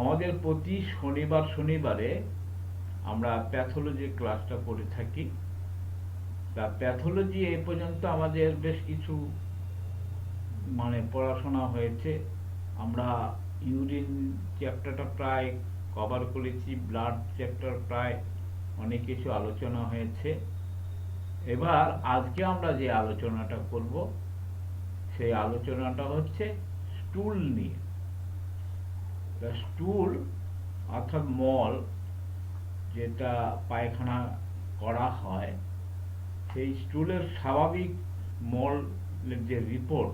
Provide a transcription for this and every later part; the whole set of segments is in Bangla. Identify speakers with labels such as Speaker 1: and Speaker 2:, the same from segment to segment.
Speaker 1: আমাদের প্রতি শনিবারে আমরা প্যাথোলজি ক্লাসটা করে থাকি। তা প্যাথোলজি এই পর্যন্ত আমাদের বেশ কিছু পড়াশোনা হয়েছে। আমরা ইউরিন চ্যাপ্টারটা প্রায় কভার করেছি, ব্লাড চ্যাপ্টার প্রায় অনেক কিছু আলোচনা হয়েছে। এবার আজকে আমরা যে আলোচনাটা করব সেই আলোচনাটা হচ্ছে স্টুল নিয়ে। স্টুল অর্থাৎ মল, যেটা পায়খানা করা হয়, সেই স্টুলের স্বাভাবিক মলের যে রিপোর্ট,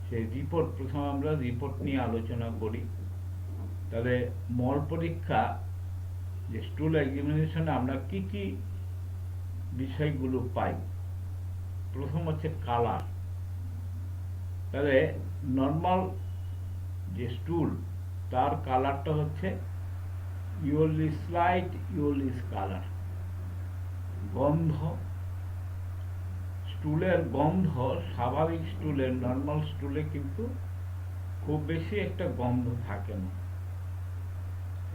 Speaker 1: সেই রিপোর্ট প্রথমে আমরা রিপোর্ট নিয়ে আলোচনা করি। তাহলে মল পরীক্ষা যে স্টুল এক্সামিনেশনে আমরা কি কি বিষয়গুলো পাই। প্রথম হচ্ছে কালার। তাহলে নর্মাল যে স্টুল, তার কালারটা হচ্ছে স্লাইট ইয়েলোইশ কালার। গন্ধ, স্টুলের গন্ধ স্বাভাবিক স্টুলের, নর্মাল স্টুলে কিন্তু খুব বেশি একটা গন্ধ থাকে না।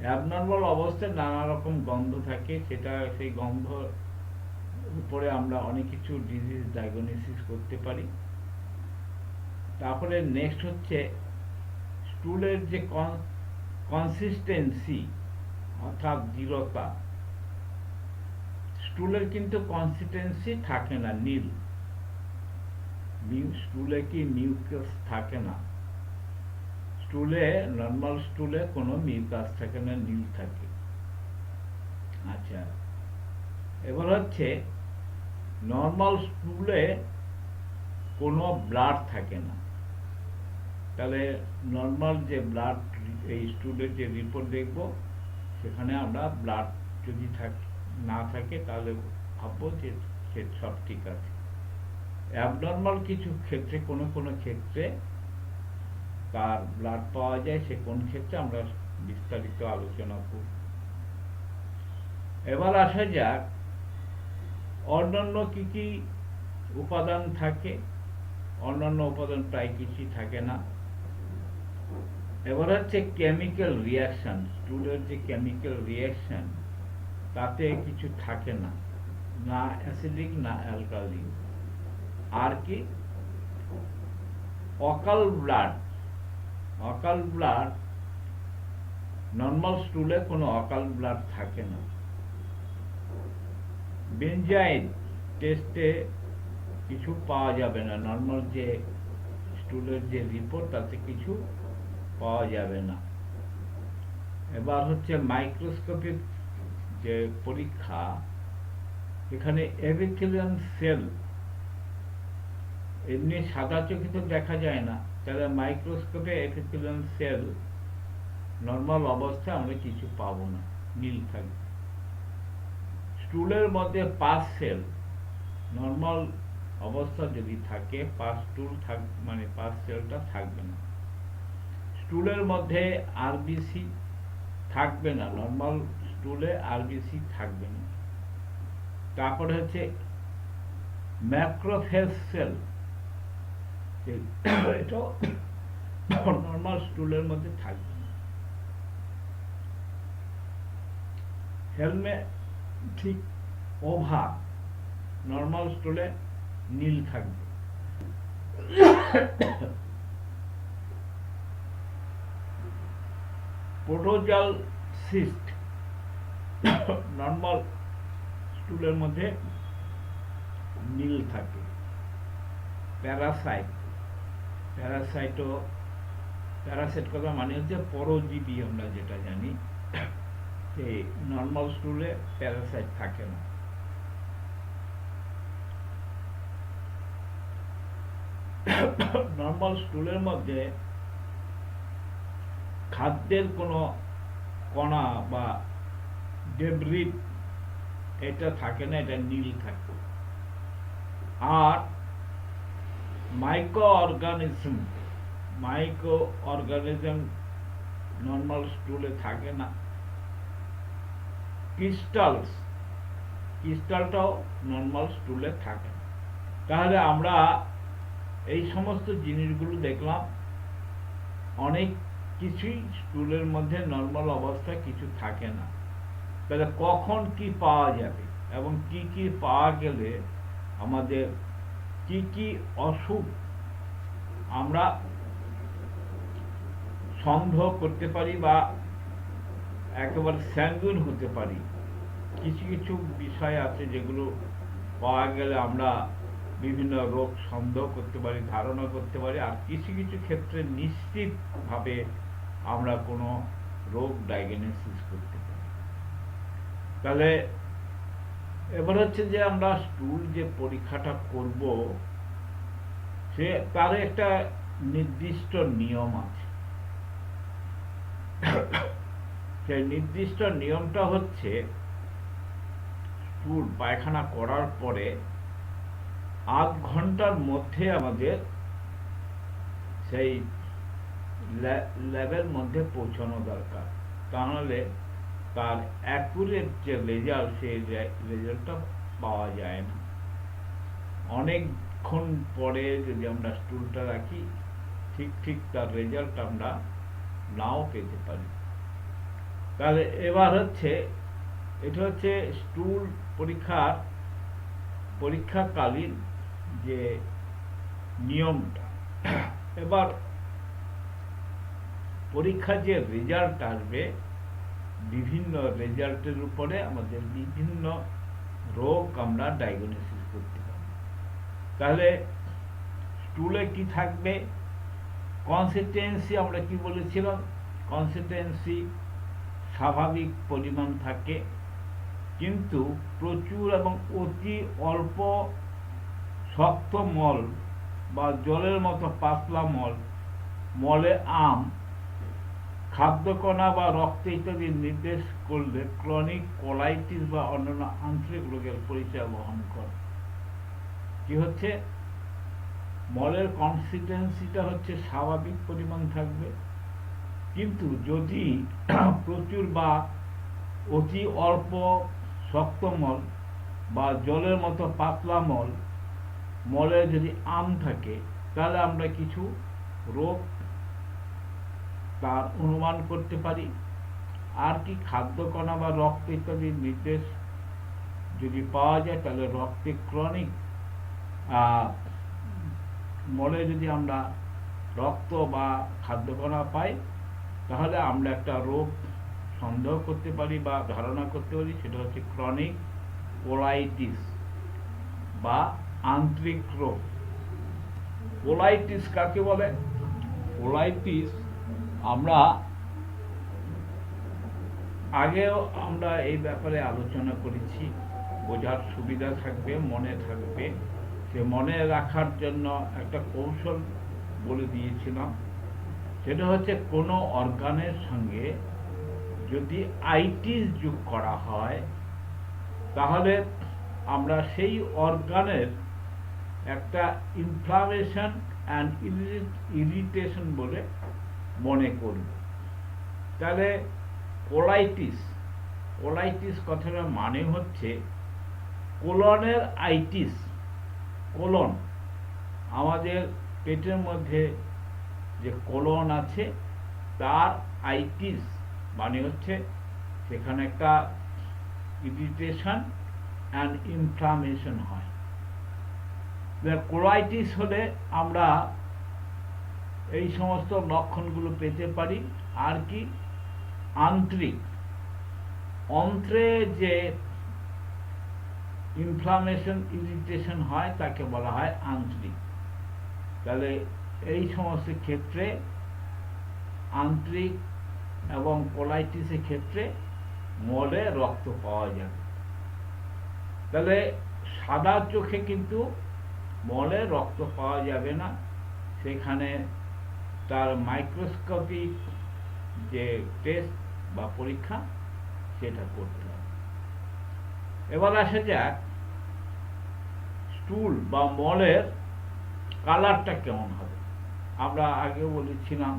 Speaker 1: অ্যাবনর্মাল অবস্থায় নানা রকম গন্ধ থাকে, সেই গন্ধ উপরে আমরা অনেক কিছু ডিজিজ ডায়াগনোসিস করতে পারি। তারপরে নেক্সট হচ্ছে স্টুলের যে কনসিস্টেন্সি অর্থাৎ দৃঢ়তা। স্টুলের কিন্তু কনসিস্টেন্সি থাকে না, নীল। স্টুলে কি মিউকাস থাকে না, স্টুলে নর্মাল স্টুলে কোনো মিউকাস থাকে না, নীল থাকে। আচ্ছা, এবার হচ্ছে নর্মাল স্টুলে কোনো ব্লাড থাকে না। তাহলে নর্মাল যে ব্লাড, এই স্টুলের যে রিপোর্ট দেখব, সেখানে আমরা ব্লাড যদি না থাকে তাহলে ভাববো যে সব ঠিক আছে। অ্যাবনর্মাল কিছু ক্ষেত্রে, কোনো ক্ষেত্রে তার ব্লাড পাওয়া যায়, সে কোন ক্ষেত্রে আমরা বিস্তারিত আলোচনা করব। এবার আসা যাক অন্যান্য কি কি উপাদান থাকে। অন্যান্য উপাদান প্রায় কিছুই থাকে না। এবার হচ্ছে কেমিক্যাল রিয়াকশন। স্টুলের যে কেমিক্যাল রিয়াকশন, তাতে কিছু থাকে না, না অ্যাসিডিক না অ্যালকালিন। আর কি, অকাল ব্লাড। অকাল ব্লাড, নর্মাল স্টুলে কোনো অকাল ব্লাড থাকে না। বেনজাইন টেস্টে কিছু পাওয়া যাবে না, নর্মাল যে স্টুলের যে রিপোর্ট তাতে কিছু পাওয়া যাবে না। এবার হচ্ছে মাইক্রোস্কোপিক যে পরীক্ষা, এখানে এপিথেলিয়াল সেল এমনি সাদা চোখে তো দেখা যায় না, তাহলে মাইক্রোস্কোপে এপিথেলিয়াল সেল নর্মাল অবস্থায় আমরা কিছু পাবো না, নীল থাকবে। স্টুলের মধ্যে পাস সেল নর্মাল অবস্থা যদি থাকে, পাস সেলটা থাকবে না। স্টুলের মধ্যে আরবিসি থাকবে না, নর্মাল স্টুলে আরবিসি থাকবে না। তারপরে হচ্ছে ম্যাক্রোফেজ সেল, এটা নর্মাল স্টুলের মধ্যে থাকবে না। ঠিক ওভা নর্মাল স্টুলে নীল থাকবে। প্রোটোজাল সিস্ট নর্মাল স্টুলের মধ্যে নীল থাকে। প্যারাসাইট কথা মানে হচ্ছে পরজীবী, আমরা যেটা জানি, সেই নর্মাল স্টুলে প্যারাসাইট থাকে না। নর্মাল স্টুলের মধ্যে খাদ্যের কোনো কণা বা ডেব্রিস এটা থাকে না, এটা নীল থাকে। আর মাইক্রো অর্গানিজম নর্মাল স্টুলে থাকে না। ক্রিস্টালটাও নর্মাল স্টুলে থাকে না। তাহলে আমরা এই সমস্ত জিনিসগুলো দেখলাম, অনেক কিছুই স্টুলের মধ্যে নর্মাল অবস্থায় কিছু থাকে না। তাহলে কখন কি পাওয়া যাবে এবং কি কি পাওয়া গেলে আমাদের কি কি অসুখ আমরা সন্দেহ করতে পারি বা একেবারে স্যাঙ্গুইন হতে পারি। কিছু কিছু বিষয় আছে যেগুলো পাওয়া গেলে আমরা বিভিন্ন রোগ সন্দেহ করতে পারি, ধারণা করতে পারি, আর কিছু কিছু ক্ষেত্রে নিশ্চিতভাবে আমরা কোনো রোগ ডায়াগনোসিস করতে পারি। তাহলে এবার হচ্ছে যে আমরা স্টুল যে পরীক্ষাটা করব সে তার একটা নির্দিষ্ট নিয়ম আছে। সেই নির্দিষ্ট নিয়মটা হচ্ছে স্টুল পায়খানা করার পরে আধ ঘন্টার মধ্যে আমাদের সেই ল্যাবের মধ্যে পৌঁছানো দরকার, তাহলে তার অ্যাকুরেট যে রেজাল্ট সেই রেজাল্টটা পাওয়া যায় না। অনেকক্ষণ পরে যদি আমরা স্টুলটা রাখি ঠিক তার রেজাল্ট আমরা নাও পেতে পারি। তাহলে এবার হচ্ছে এটা হচ্ছে স্টুল পরীক্ষাকালীন যে নিয়মটা। এবার পরীক্ষার যে রেজাল্ট আসবে, বিভিন্ন রেজাল্টের উপরে আমাদের বিভিন্ন রোগ আমরা ডায়াগনোসিস করতে পারি। তাহলে স্টুলে কি থাকবে? কনসিস্টেন্সি আমরা কি বলেছিলাম? কনসিস্টেন্সি স্বাভাবিক পরিমাণ থাকে, কিন্তু প্রচুর এবং অতি অল্প শক্ত মল বা জলের মতো পাতলা মলে খাদ্যকণা বা রক্ত ইত্যাদি নির্দেশ করলে ক্রনিক কোলাইটিস বা অন্যান্য আন্তরিক রোগের পরিচয় বহন করে। কি হচ্ছে? মলের কনসিস্টেন্সিটা হচ্ছে স্বাভাবিক পরিমাণ থাকবে, কিন্তু যদি প্রচুর বা অতি অল্প শক্ত মল বা জলের মতো পাতলা মলে যদি থাকে, তাহলে আমরা কিছু রোগ তার অনুমান করতে পারি। আর কি? খাদ্যকণা বা রক্ত ইত্যাদির নির্দেশ যদি পাওয়া যায়, তাহলে রক্তে ক্রনিক মলে যদি আমরা রক্ত বা খাদ্যকণা পাই, তাহলে আমরা একটা রোগ সন্দেহ করতে পারি বা ধারণা করতে পারি, সেটা হচ্ছে ক্রনিক কোলাইটিস বা আন্তরিক রোগ। কোলাইটিস কাকে বলে? কোলাইটিস আমরা আগেও এই ব্যাপারে আলোচনা করেছি, বোঝার সুবিধা থাকবে, মনে থাকবে। সে মনে রাখার জন্য একটা কৌশল বলে দিয়েছিলাম, সেটা হচ্ছে কোনো অর্গানের সঙ্গে যদি আইটিস যোগ করা হয়, তাহলে আমরা সেই অর্গানের একটা ইনফ্লামেশন অ্যান্ড ইরিটেশন বলে মনে করব। তাহলে কোলাইটিস কথাটার মানে হচ্ছে কোলনের আইটিস। কোলন, আমাদের পেটের মধ্যে যে কোলন আছে তার আইটিস মানে হচ্ছে সেখানে একটা ইরিটেশন অ্যান্ড ইনফ্লামেশন হয়। কোলাইটিস হলে আমরা এই সমস্ত লক্ষণগুলো পেতে পারি। আর কি? অন্ত্রে যে ইনফ্লামেশন ইরিটেশন হয় তাকে বলা হয় আন্ত্রিক। তাহলে এই সমস্ত ক্ষেত্রে আন্ত্রিক এবং কোলাইটিসের ক্ষেত্রে মলে রক্ত পাওয়া যাবে। তাহলে সাদা চোখে কিন্তু মলে রক্ত পাওয়া যাবে না, সেখানে তার মাইক্রোস্কোপিক যে টেস্ট বা পরীক্ষা সেটা করতে হবে। এবার আসা যাক স্টুল বা মলের কালারটা কেমন হবে। আমরা আগেও বলেছিলাম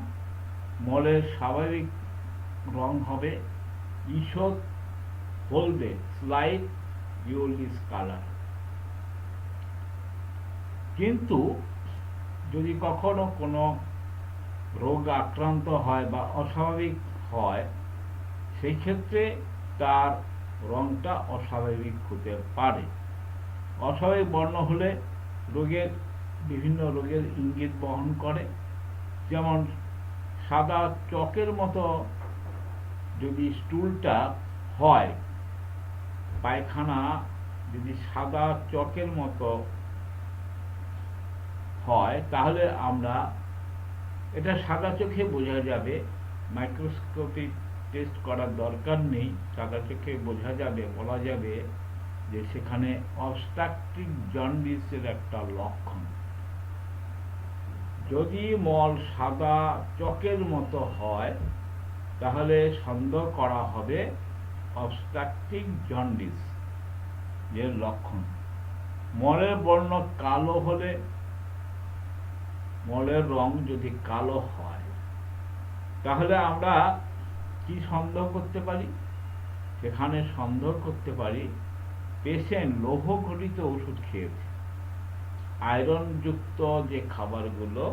Speaker 1: মলের স্বাভাবিক রং হবে ঈষৎ হলদে, স্লাইট ইয়েলোইশ কালার। কিন্তু যদি কখনো কোনো রোগ আক্রান্ত হয় বা অস্বাভাবিক হয়, সেই ক্ষেত্রে তার রংটা অস্বাভাবিক হতে পারে। অস্বাভাবিক বর্ণ হলে বিভিন্ন রোগের ইঙ্গিত বহন করে। যেমন সাদা চকের মতো যদি স্টুলটা হয়, পায়খানা যদি সাদা চকের মতো হয়, তাহলে আমরা এটা সাদা চোখে বোঝা যাবে, মাইক্রোস্কোপিক টেস্ট করার দরকার নেই, সাদা চোখে বোঝা যাবে, বলা যাবে যে সেখানে অবস্ট্রাকটিভ জন্ডিসের একটা লক্ষণ। যদি মল সাদা চকের মতো হয়, তাহলে সন্দেহ করা হবে অবস্ট্রাকটিভ জন্ডিস এর লক্ষণ। মলের বর্ণ কালো হলে, মলের রং যদি কালো হয়, তাহলে আমরা কি সন্দেহ করতে পারি? সেখানে সন্দেহ করতে পারি পেশেন্ট লৌহ ঘটিত ওষুধ খেয়েছে। আয়রন যুক্ত যে খাবারগুলো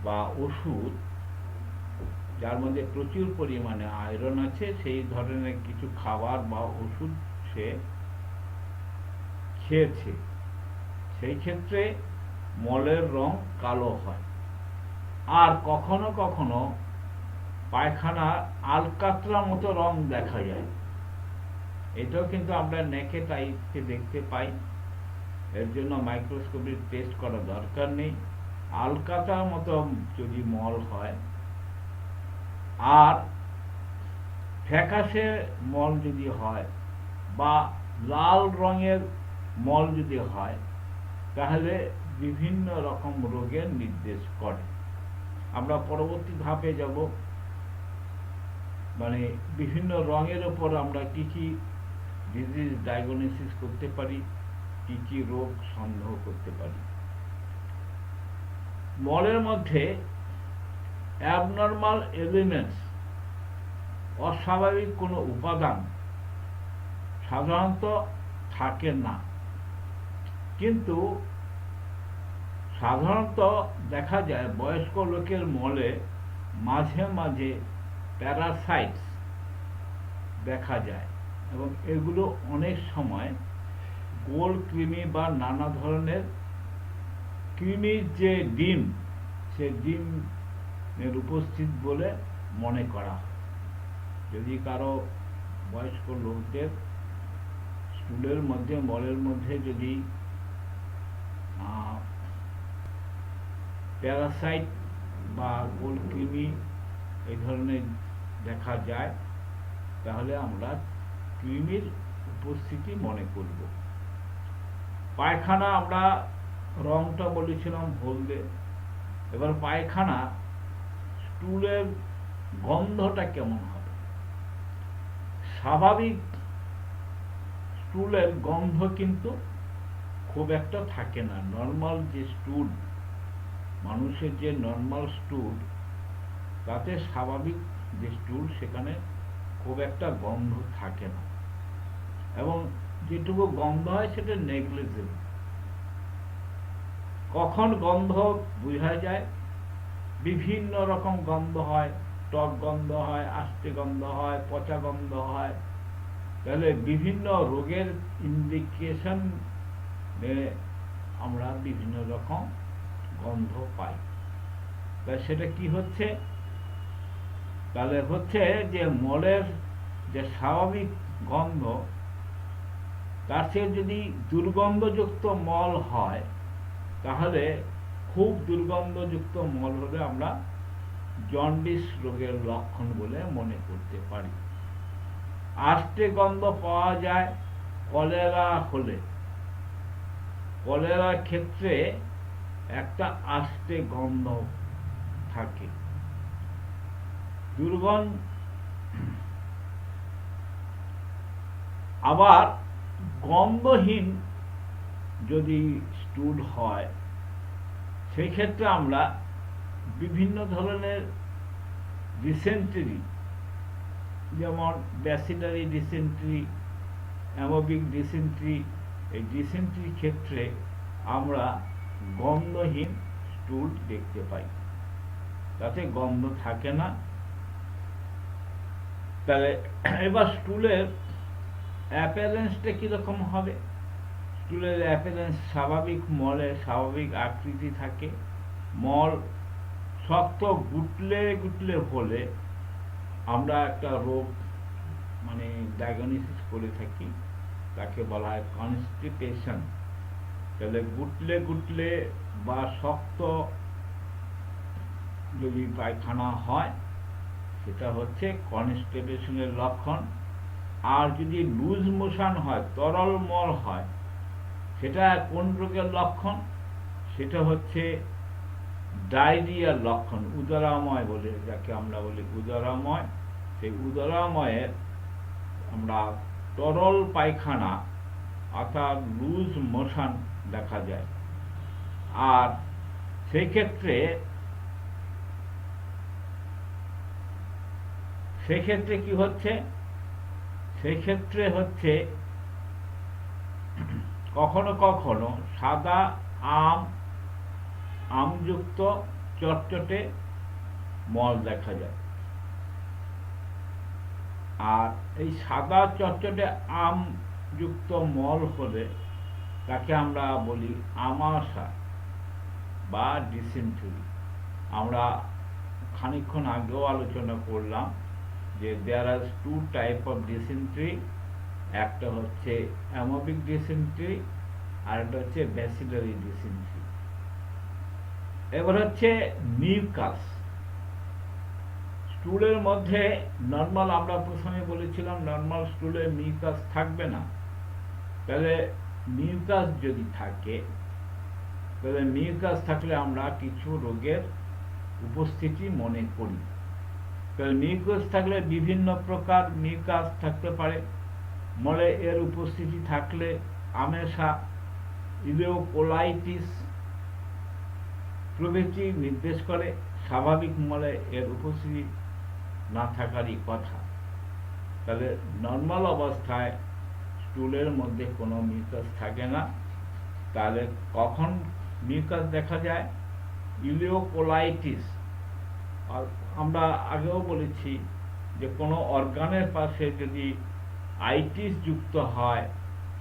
Speaker 1: বা ওষুধ যার মধ্যে প্রচুর পরিমাণে আয়রন আছে, সেই ধরনের কিছু খাবার বা ওষুধ সে খেয়েছে, সেই ক্ষেত্রে মলের রং কালো হয়। আর কখনো কখনো পায়খানা আলকাতরা মতো রং দেখা যায়, এটাও কিন্তু আমরা নেকেড আইতে দেখতে পাই। এর জন্য মাইক্রোস্কোপিক টেস্ট করা দরকার নেই। আলকাতরার মতো যদি মল হয় আর ফ্যাকাশে মল যদি হয় বা লাল রঙের মল যদি হয়, তাহলে বিভিন্ন রকম রোগের নির্দেশ করে। আমরা পরবর্তী ধাপে যাব, মানে বিভিন্ন রঙের ওপর আমরা কি কি ডিজিজ ডায়াগনোসিস করতে পারি, কি কি রোগ সন্দেহ করতে পারি। মলের মধ্যে অ্যাবনর্মাল এলিমেন্টস, অস্বাভাবিক কোনো উপাদান সাধারণত থাকে না, কিন্তু সাধারণত দেখা যায় বয়স্ক লোকের মলে মাঝে মাঝে প্যারাসাইটস দেখা যায়, এবং এগুলো অনেক সময় গোল কৃমি বা নানা ধরনের কৃমির যে ডিম, সে ডিমের উপস্থিত বলে মনে করা হয়। যদি কারো বয়স্ক লোকদের স্টুলের মধ্যে, মলের মধ্যে যদি প্যারাসাইট বা গোল কৃমি এই ধরনের দেখা যায়, তাহলে আমরা কৃমির উপস্থিতি মনে করব। পায়খানা আমরা রংটা বলেছিলাম হলদে। এবার পায়খানা স্টুলের গন্ধটা কেমন হবে? স্বাভাবিক স্টুলের গন্ধ কিন্তু খুব একটা থাকে না। নর্মাল যে স্টুল, মানুষের যে নর্মাল স্টুল, তাতে স্বাভাবিক যে স্টুল, সেখানে খুব একটা গন্ধ থাকে না, এবং যেটুকু গন্ধ হয় সেটা নেগলিজেবল। কখন গন্ধ বোঝা যায়? বিভিন্ন রকম গন্ধ হয়, টক গন্ধ হয়, আষ্টে গন্ধ হয়, পচা গন্ধ হয়। তাহলে বিভিন্ন রোগের ইন্ডিকেশন আমরা বিভিন্ন রকম গন্ধ পাই। তাই সেটা কি হচ্ছে? তাহলে হচ্ছে যে মলের যে স্বাভাবিক গন্ধ, তার চেয়ে যদি দুর্গন্ধযুক্ত মল হয়, তাহলে খুব দুর্গন্ধযুক্ত মল হলে আমরা জন্ডিস রোগের লক্ষণ বলে মনে করতে পারি। আষ্টে গন্ধ পাওয়া যায় কলেরা হলে। কলেরার ক্ষেত্রে একটা আষ্টে গন্ধ থাকে। আবার গন্ধহীন যদি স্টুল হয়, সেই ক্ষেত্রে আমরা বিভিন্ন ধরনের ডিসেন্ট্রি, যেমন ব্যাসিলারি ডিসেন্ট্রি, অ্যামোবিক ডিসেন্ট্রি, এই ডিসেন্ট্রির ক্ষেত্রে আমরা গন্ধহীন স্টুল দেখতে পাই। তাতে গন্ধ থাকে না। তাহলে এবার স্টুলের অ্যাপিয়ারেন্সটা কীরকম হবে? স্টুলের অ্যাপিয়ারেন্স স্বাভাবিক মলে স্বাভাবিক আকৃতি থাকে। মল শক্ত গুটলে গুটলে হলে আমরা একটা রোগ মানে ডায়াগনোসিস করে থাকি, তাকে বলা হয় কনস্টিপেশন। তাহলে গুটলে গুটলে বা শক্ত যদি পায়খানা হয় সেটা হচ্ছে কনস্টিপেশনের লক্ষণ। আর যদি লুজ মোশন হয়, তরল মল হয়, সেটা কোন রোগের লক্ষণ? সেটা হচ্ছে ডায়রিয়ার লক্ষণ। উদরাময় বলে যাকে আমরা বলি উদরাময়, সেই উদরাময়ের আমরা তরল পায়খানা অর্থাৎ লুজ মোশন দেখা যায়। আর সেই ক্ষেত্রে কি হচ্ছে? সেই ক্ষেত্রে হচ্ছে কখনো কখনো সাদা আমযুক্ত চটচটে মল দেখা যায়। আর এই সাদা চটচটে আমযুক্ত মল হলে তাকে আমরা বলি আমাশা বা ডিসেন্ট্রি। আমরা খানিকক্ষণ আগেও আলোচনা করলাম যে দেয়ার আর টু টাইপ অফ ডিসেন্ট্রি। একটা হচ্ছে অ্যামোবিক ডিসেন্ট্রি আর একটা হচ্ছে ব্যাসিলারি ডিসেন্ট্রি। এবার হচ্ছে মিউকাস। স্টুলের মধ্যে নর্মাল, আমরা প্রথমে বলেছিলাম নর্মাল স্টুলে মিউকাস থাকবে না। তাহলে মিউকাস যদি থাকে, তাহলে মিউকাস থাকলে আমরা কিছু রোগের উপস্থিতি মনে করি। তাহলে মিউকাস থাকলে বিভিন্ন প্রকার মিউকাস থাকতে পারে। মলে এর উপস্থিতি থাকলে আমাশা, ইলিওকোলাইটিস প্রভৃতি নির্দেশ করে। স্বাভাবিক মলে এর উপস্থিতি না থাকারই কথা। তাহলে নর্মাল অবস্থায় স্টুলের মধ্যে কোনো মিউকাস থাকে না। তাহলে কখন মিউকাস দেখা যায়? ইলিওকোলাইটিস। আর আমরা আগেও বলেছি যে কোনো অর্গানের পাশে যদি আইটিস যুক্ত হয়,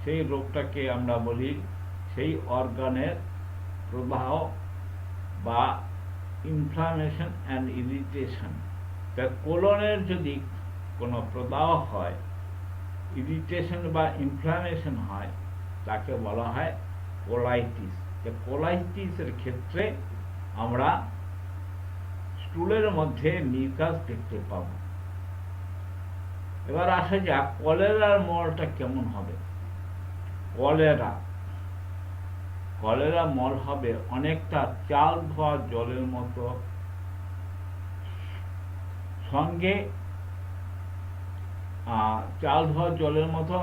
Speaker 1: সেই রোগটাকে আমরা বলি সেই অর্গানের প্রবাহ বা ইনফ্লামেশন অ্যান্ড ইরিটেশন। তা কোলনের যদি কোনো প্রদাহ হয়, ইরিটেশন বা ইনফ্লামেশন হয়, তাকে বলা হয় কোলাইটিস। কোলাইটিসের ক্ষেত্রে আমরা স্টুলের মধ্যে মিউকাস দেখতে পাব। এবার আসা যাক কলেরার মলটা কেমন হবে। কলেরা মল হবে অনেকটা চাল ধোয়া জলের মতো, সঙ্গে চাল ধোয়া জলের মতো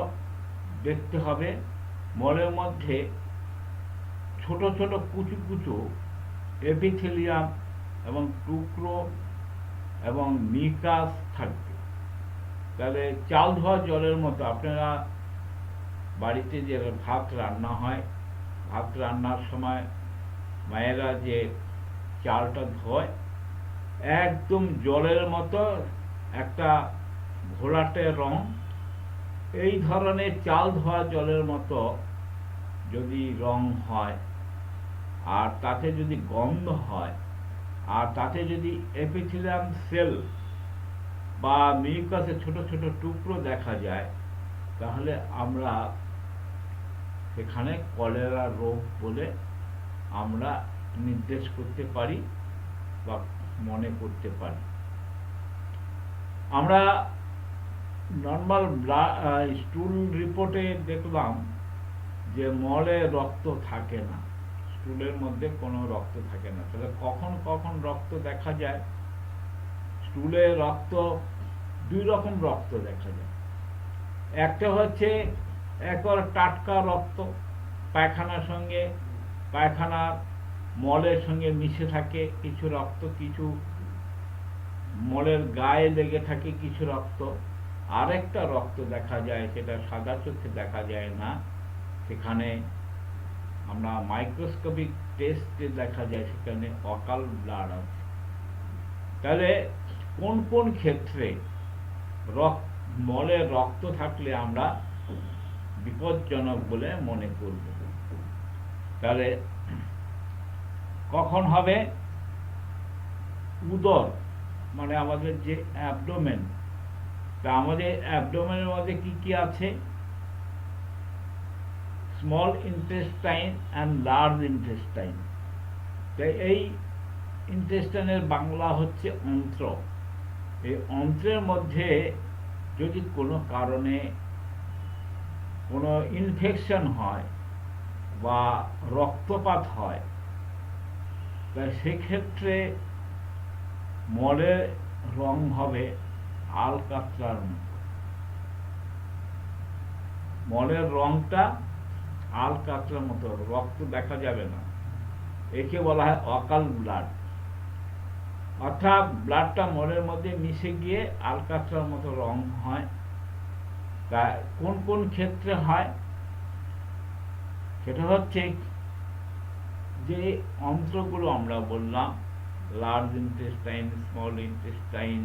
Speaker 1: দেখতে হবে। মলের মধ্যে ছোট ছোট কুচু কুচু এপিথেলিয়াম এবং টুকরো এবং মিউকাস থাকবে। তাহলে চাল ধোয়া জলের মতো, আপনারা বাড়িতে যে ভাত রান্না হয়, ভাত রান্নার সময় মায়েরা যে চালটা ধোয়, একদম জলের মতো একটা ঘোলাটে রং। এই ধরনের চাল ধোয়া জলের মতো যদি রং হয়, আর তাতে যদি গন্ধ হয়, আর তাতে যদি এপিথেলিয়াম সেল বা মিউকাসের ছোট ছোট টুকরো দেখা যায়, তাহলে আমরা সেখানে কলেরা রোগ বলে আমরা নির্দেশ করতে পারি বা মনে করতে পারি। আমরা নর্মাল স্টুল রিপোর্টে দেখলাম যে মলে রক্ত থাকে না, স্টুলের মধ্যে কোনো রক্ত থাকে না। তাহলে কখন কখন রক্ত দেখা যায়? স্টুলে রক্ত, দুই রকম রক্ত দেখা যায়। একটা হচ্ছে একবার টাটকা রক্ত, পায়খানার সঙ্গে, পায়খানার মলের সঙ্গে মিশে থাকে কিছু রক্ত, কিছু মলের গায়ে লেগে থাকে কিছু রক্ত। আরেকটা রক্ত দেখা যায়, সেটা সাদা চোখে দেখা যায় না, সেখানে আমরা মাইক্রোস্কোপিক টেস্টে দেখা যায় সেখানে অকাল ব্লাড আছে। তাহলে কোন কোন ক্ষেত্রে মলে রক্ত থাকলে আমরা বিপজ্জনক বলে মনে করব? তাহলে কখন হবে? উদর মানে আমাদের যে অ্যাবডোমেন, তা আমাদের অ্যাবডোমেনের মধ্যে কি কি আছে? Small intestine and large intestine. তাই এই ইন্টেস্টাইনের বাংলা হচ্ছে অন্ত্র। এই অন্ত্রের মধ্যে যদি কোনো কারণে কোনো ইনফেকশন হয় বা রক্তপাত হয়, তাই সেক্ষেত্রে মলের রং হবে আলকাতরার মতো। মলের রংটা আলকাতরার মতো, রক্ত দেখা যাবে না। একে বলা হয় অকাল ব্লাড, অর্থাৎ ব্লাডটা মলের মধ্যে মিশে গিয়ে আলকাতরার মতো রং হয়। তা কোন কোন ক্ষেত্রে হয়? সেটা হচ্ছে যে অন্ত্রগুলো আমরা বললাম, লার্জ ইন্টেস্টাইন, স্মল ইন্টেস্টাইন,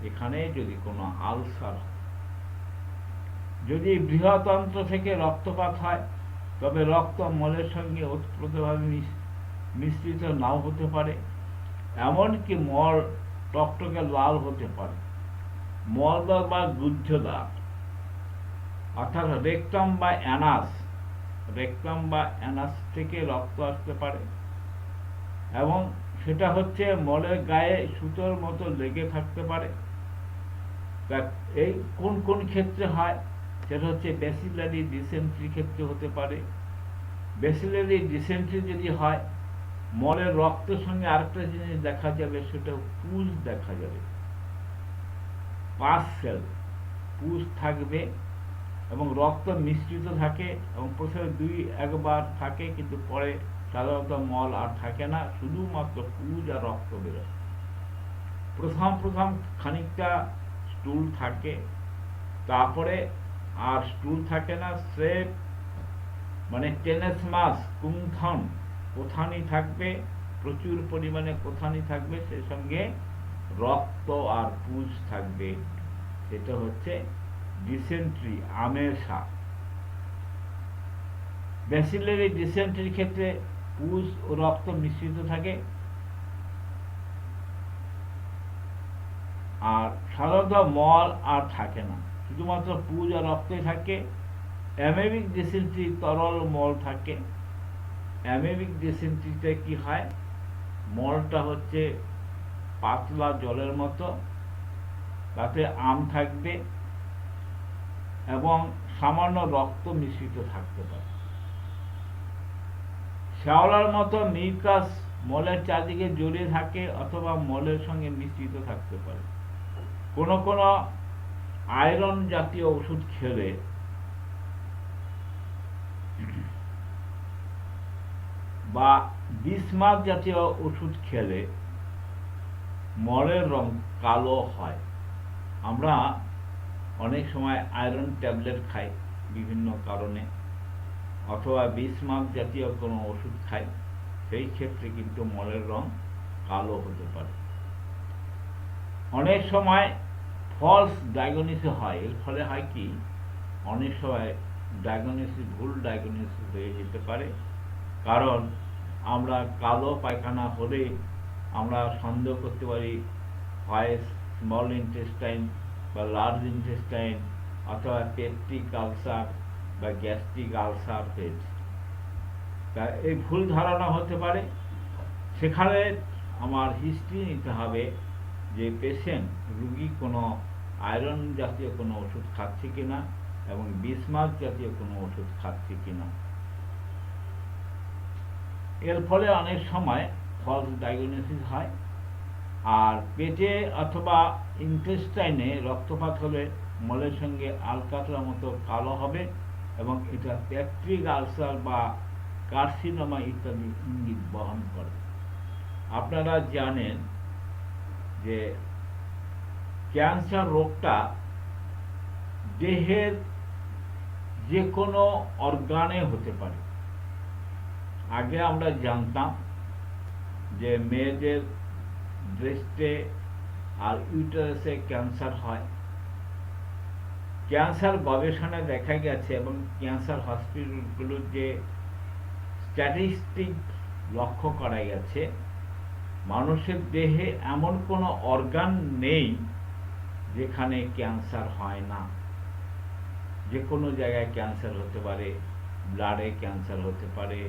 Speaker 1: এখানে যদি কোনো আলসার, যদি বৃহৎ অন্ত্র থেকে রক্তপাত হয়, তবে রক্ত মলের সঙ্গে ওতপ্রোতভাবে মিশ্রিত নাও হতে পারে, এমনকি মল টকটকে লাল হতে পারে। মলদার বা গুহ্যদ্বার, অর্থাৎ রেকটাম বা অ্যানাস, রেকটাম বা অ্যানাস থেকে রক্ত আসতে পারে, এবং সেটা হচ্ছে মলের গায়ে সুতোর মতো লেগে থাকতে পারে। তা এই কোন কোন ক্ষেত্রে হয়? সেটা হচ্ছে ব্যাসিলারি ডিসেন্ট্রি ক্ষেত্রে হতে পারে। ব্যাসিলারি ডিসেন্ট্রি যদি হয়, মলের রক্তের সঙ্গে আরেকটা জিনিস দেখা যাবে, সেটা পুজ দেখা যাবে, পাস সেল, পুজ থাকবে এবং রক্ত মিশ্রিত থাকে, এবং প্রথমে 2-1 বার থাকে, কিন্তু পরে সাধারণত মল আর থাকে না, শুধুমাত্র পুজ আর রক্ত বেরোয়। প্রথম খানিকটা স্টুল থাকে, তারপরে আর স্টুল থাকে না, স্রেফ মানে টেনেসমাস, কুণ্ঠন, কোথানি থাকবে, প্রচুর পরিমাণে কোথানি থাকবে, সেই সঙ্গে রক্ত আর পুজ থাকবে। এটা হচ্ছে ডিসেন্ট্রি, আমেশা। ব্যাসিলারি ডিসেন্ট্রির ক্ষেত্রে পুজ ও রক্ত মিশ্রিত থাকে, আর সাধারণত মল আর থাকে না, শুধুমাত্র পুজ আর রক্তই থাকে। অ্যামেবিক ডিসেন্ট্রি তরল মল থাকে। অ্যামেবিক ডিসেন্ট্রিতে কি হয়? মলটা হচ্ছে পাতলা জলের মতো, তাতে আম থাকবে এবং সামান্য রক্ত মিশ্রিত থাকতে পারে। শ্যাওলার মতো মিউকাস মলের চারদিকে জড়িয়ে থাকে অথবা মলের সঙ্গে মিশ্রিত থাকতে পারে। কোনো কোনো আয়রন জাতীয় ওষুধ খেলে বা বিসমাথ জাতীয় ওষুধ খেলে মলের রং কালো হয়। আমরা অনেক সময় আয়রন ট্যাবলেট খাই বিভিন্ন কারণে, অথবা বিসমাথ জাতীয় কোনো ওষুধ খাই, সেই ক্ষেত্রে কিন্তু মলের রং কালো হতে পারে। অনেক সময় ফলস ডায়াগনোসিস হয়। এর ফলে হয় কি, অনেক সময় ভুল ডায়াগনোসিস হয়ে যেতে পারে। কারণ আমরা কালো পায়খানা হলে আমরা সন্দেহ করতে পারি হয় স্মল ইন্টেস্টাইন বা লার্জ ইন্টেস্টাইন, অথবা পেপটিক আলসার বা গ্যাস্ট্রিক আলসার হয়েছে। তা এই ভুল ধারণা হতে পারে। সেখানে আমার হিস্ট্রি নিতে হবে যে পেশেন্ট, রুগী কোনো আয়রন জাতীয় কোনো ওষুধ খাচ্ছে কিনা এবং বিসমাথ জাতীয় কোনো ওষুধ খাচ্ছে কিনা। এর ফলে অনেক সময় ফলস ডায়াগনোসিস হয়। আর পেটে অথবা ইন্টেস্টাইনে রক্তপাত হলে মলের সঙ্গে আলকাতরার মতো কালো হবে, এবং এটা পেপটিক আলসার বা কার্সিনোমা ইত্যাদি ইঙ্গিত বহন করে। আপনারা জানেন যে ক্যান্সার রোগটা দেহের যে কোনো অর্গানে হতে পারে। আগে আমরা জানতাম যে মেয়েদের ব্রেস্টে আর ইউটারাসে ক্যান্সার হয়। ক্যান্সার গবেষণায় দেখা গেছে এবং ক্যান্সার হসপিটালগুলোর যে স্ট্যাটিস্টিক লক্ষ্য করা গেছে, মানুষের দেহে এমন কোনো অর্গান নেই যেখানে ক্যান্সার হয় না। যে কোনো জায়গায় ক্যান্সার হতে পারে, ব্লাডে ক্যান্সার হতে পারে,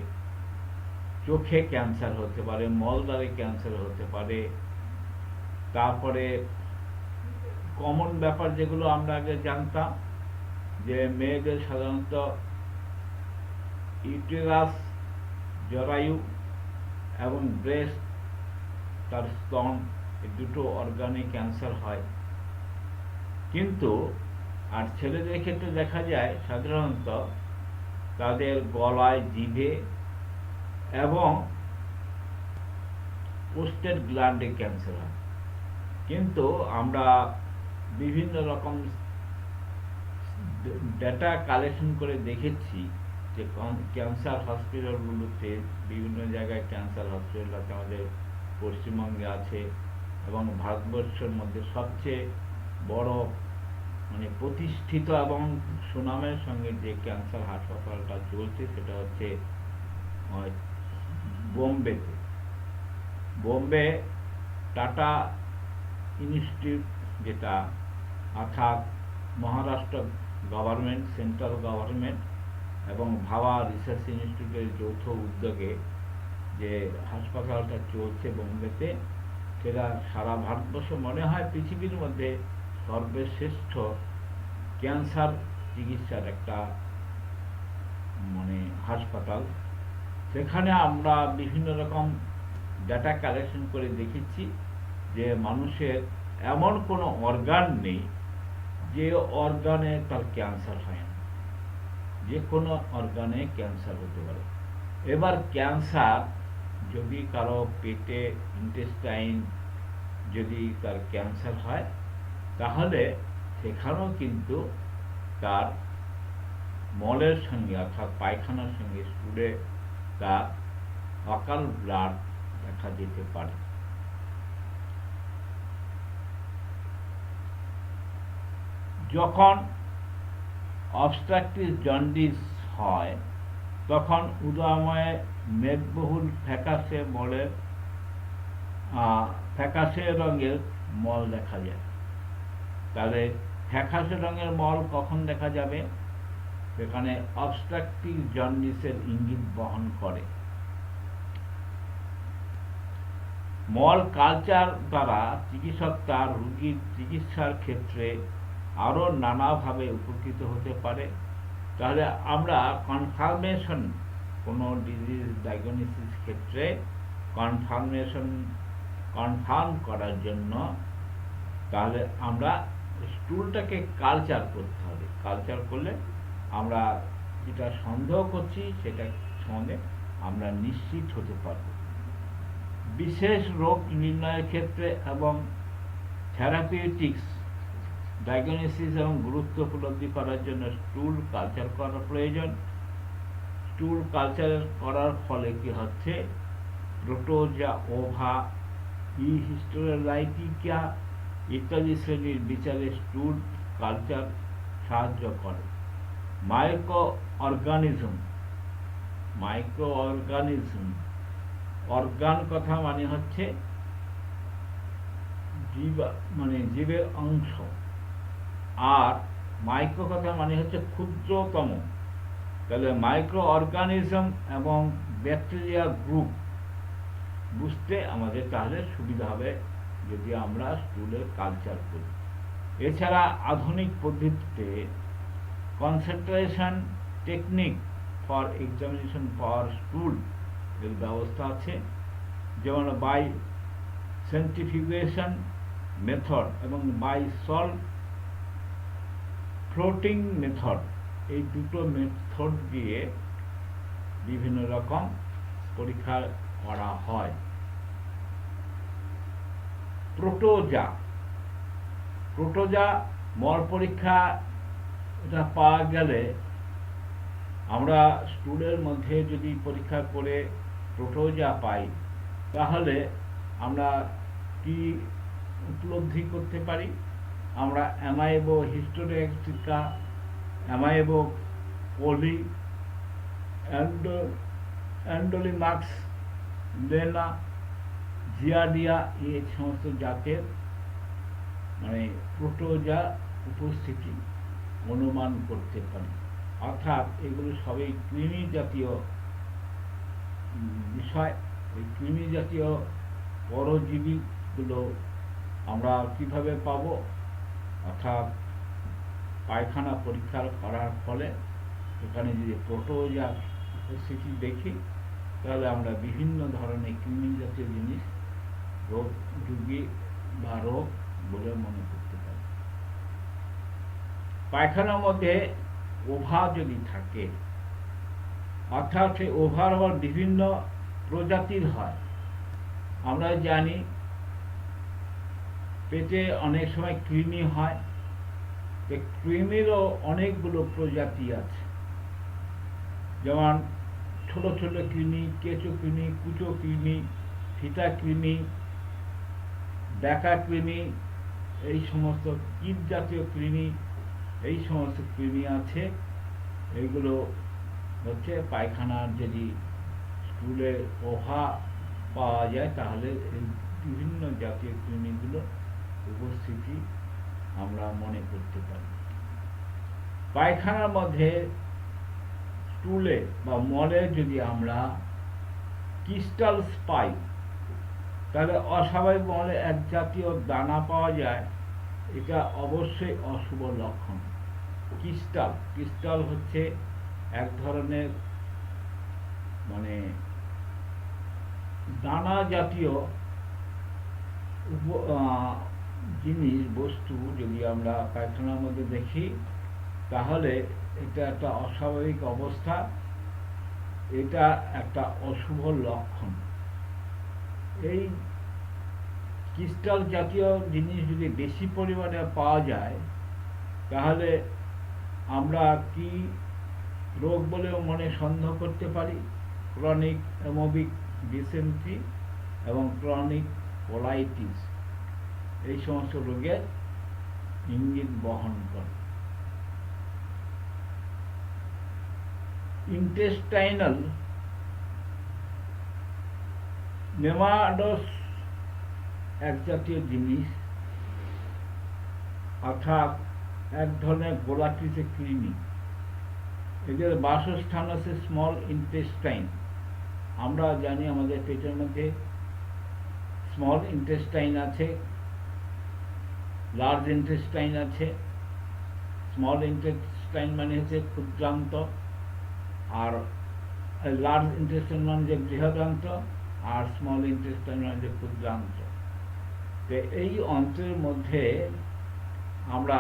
Speaker 1: চোখে ক্যান্সার হতে পারে, মলদ্বারে ক্যান্সার হতে পারে। তারপরে কমন ব্যাপার যেগুলো আমরা আগে জানতাম, যে মেয়েদের সাধারণত ইউটেরাস, জরায়ু এবং ব্রেস্ট, তার স্তন, এই দুটো অর্গানে ক্যান্সার হয়। কিন্তু আর ছেলেদের ক্ষেত্রে দেখা যায় সাধারণত তাদের গলায়, জিভে এবং প্রোস্টেট গ্ল্যান্ডে ক্যান্সার হয়। কিন্তু আমরা বিভিন্ন রকম ডেটা কালেকশন করে দেখেছি যে ক্যান্সার হসপিটালগুলোতে, বিভিন্ন জায়গায় ক্যান্সার হসপিটাল আছে, আমাদের পশ্চিমবঙ্গে আছে এবং ভারতবর্ষের মধ্যে সবচেয়ে বড় প্রতিষ্ঠিত এবং সুনামের সঙ্গে যে ক্যান্সার হাসপাতালটা চলছে সেটা হচ্ছে বোম্বেতে। বোম্বে টাটা ইনস্টিটিউট, যেটা অর্থাৎ মহারাষ্ট্র গভর্নমেন্ট, সেন্ট্রাল গভর্নমেন্ট এবং ভাবা রিসার্চ ইনস্টিটিউটের যৌথ উদ্যোগে যে হাসপাতালটা চলছে বোম্বেতে, সেটা সারা ভারতবর্ষ মনে হয় পৃথিবীর মধ্যে সর্বশ্রেষ্ঠ ক্যান্সার চিকিৎসার একটা হাসপাতাল। সেখানে আমরা বিভিন্ন রকম ডাটা কালেকশন করে দেখেছি যে মানুষের এমন কোনো অর্গান নেই যে অর্গানে তার ক্যান্সার হয় না। যে কোনো অর্গানে ক্যান্সার হতে পারে। এবার ক্যান্সার যদি কারো পেটে, ইন্টেস্টাইন যদি তার ক্যান্সার হয়, তাহলে সেখানেও কিন্তু তার মলের সঙ্গে অর্থাৎ পায়খানার সঙ্গে স্টুলে তার অকাল ব্লাড দেখা যেতে পারে। যখন অবস্ট্রাকটিভ জন্ডিস হয় তখন উদয়ময় মেদবহুল ফ্যাকাশে রঙের মল দেখা যায়। তাহলে ফ্যাকাশে রঙের মল কখন দেখা যাবে? সেখানে অবস্ট্রাকটিভ জন্ডিসের ইঙ্গিত বহন করে। মল কালচার দ্বারা চিকিৎসক তার রোগীর চিকিৎসার ক্ষেত্রে আরও নানাভাবে উপকৃত হতে পারে। তাহলে আমরা কোনো ডিজিজ ডায়াগনোসিস ক্ষেত্রে কনফার্ম করার জন্য তাহলে আমরা স্টুলটাকে কালচার করতে হবে। কালচার করলে আমরা যেটা সন্দেহ করছি সেটা সম্বন্ধে আমরা নিশ্চিত হতে পারব। বিশেষ রোগ নির্ণয়ের ক্ষেত্রে এবং থেরাপিউটিক্স ডায়াগনোসিস এবং গুরুত্ব উপলব্ধি করার জন্য স্টুল কালচার করা প্রয়োজন। স্টুল কালচার করার ফলে কি হচ্ছে, প্রোটোজোয়া, ওভা, হিস্টোলাইটিকা ইত্যাদি শ্রেণীর বিচারে স্টুল কালচার সাহায্য করে। মাইক্রো অর্গানিজম, অর্গান কথা মানে হচ্ছে জীবের অংশ, আর মাইক্রো কথা মানে হচ্ছে ক্ষুদ্রতম। তাহলে মাইক্রো অর্গানিজম এবং ব্যাকটেরিয়া গ্রুপ বুঝতে আমাদের তাহলে সুবিধা হবে যদি আমরা স্টুলের কালচার করি। এছাড়া আধুনিক পদ্ধতিতে concentration technique for examination for স্টুল এর ব্যবস্থা আছে, যেমন বাই সেন্ট্রিফিউগেশন মেথড এবং বাই সল্ট ফ্লোটিং মেথড। এই দুটো মেথড দিয়ে বিভিন্ন রকম পরীক্ষা করা হয়। প্রোটোজোয়া মল পরীক্ষা এটা পাওয়া গেলে আমরা স্টুলের মধ্যে যদি পরীক্ষা করে প্রোটোজোয়া পাই, তাহলে আমরা কি উপলব্ধি করতে পারি? আমরা অ্যামাইবো হিস্টোরিকা, অ্যামাইবো কোলি, অ্যান্ডোলিমাক্স, লেনা, জিয়াডিয়া এই সমস্ত জাতের মানে প্রোটোজা উপস্থিতি অনুমান করতে পারি। অর্থাৎ এগুলো সবই কৃমি জাতীয় বিষয়। এই কৃমি জাতীয় পরজীবীগুলো আমরা কিভাবে পাব? অর্থাৎ পায়খানা পরীক্ষা করার ফলে এখানে যদি প্রোটোজা উপস্থিতি দেখি, তাহলে আমরা বিভিন্ন ধরনের কৃমি জাতীয় জিনিস রোগী বা রোগ বলে মনে করতে পারি। পায়খানার মধ্যে ওভা যদি থাকে, অর্থাৎ সেই ওভার আবার বিভিন্ন প্রজাতির হয়। আমরা জানি পেটে অনেক সময় কৃমি হয়, তো কৃমিরও অনেকগুলো প্রজাতি আছে। যেমন ছোট ছোট কৃমি, কেঁচো কৃমি, কুচো কৃমি, ফিতা কৃমি, ডেকা কৃমি, এই সমস্ত কীট জাতীয় কৃমি, এই সমস্ত কৃমি আছে। এইগুলো হচ্ছে পায়খানার যদি স্টুলে ওভা পাওয়া যায়, তাহলে এই বিভিন্ন জাতীয় কৃমিগুলো উপস্থিতি আমরা মনে করতে পারি। পায়খানার মধ্যে স্টুলে বা মলে যদি আমরা ক্রিস্টালস পাই, তাহলে অস্বাভাবিক মলে এক জাতীয় দানা পাওয়া যায়, এটা অবশ্যই অশুভ লক্ষণ। ক্রিস্টাল হচ্ছে এক ধরনের মানে দানা জাতীয় জিনিস, বস্তু যদি আমরা পায়খানার মধ্যে দেখি, তাহলে এটা একটা অস্বাভাবিক অবস্থা, এটা একটা অশুভ লক্ষণ। এই ক্রিস্টাল জাতীয় জিনিস যদি বেশি পরিমাণে পাওয়া যায়, তাহলে আমরা কি রোগ বলেও মনে সন্দেহ করতে পারি। ক্রনিক অ্যামোবিক ডিসেন্ট্রি এবং ক্রনিক কোলাইটিস এই সমস্ত রোগের ইঙ্গিত বহন করে। ইন্টেস্টাইনাল নেমাটোডস এক জাতীয় জিনিস, অর্থাৎ এক ধরনের গোলাকৃতি কৃমি। এদের বাসস্থান আছে স্মল ইন্টেস্টাইন। আমরা জানি আমাদের পেটের মধ্যে স্মল ইন্টেস্টাইন আছে, লার্জ ইন্টেস্টাইন আছে। স্মল ইন্টেস্টাইন মানে হচ্ছে ক্ষুদ্রান্ত, আর লার্জ ইন্টেস্টাইন মানে যে বৃহদান্ত, আর স্মল ইন্টেস্টাইন মানে যে ক্ষুদ্রান্ত। তো এই অন্ত্রের মধ্যে আমরা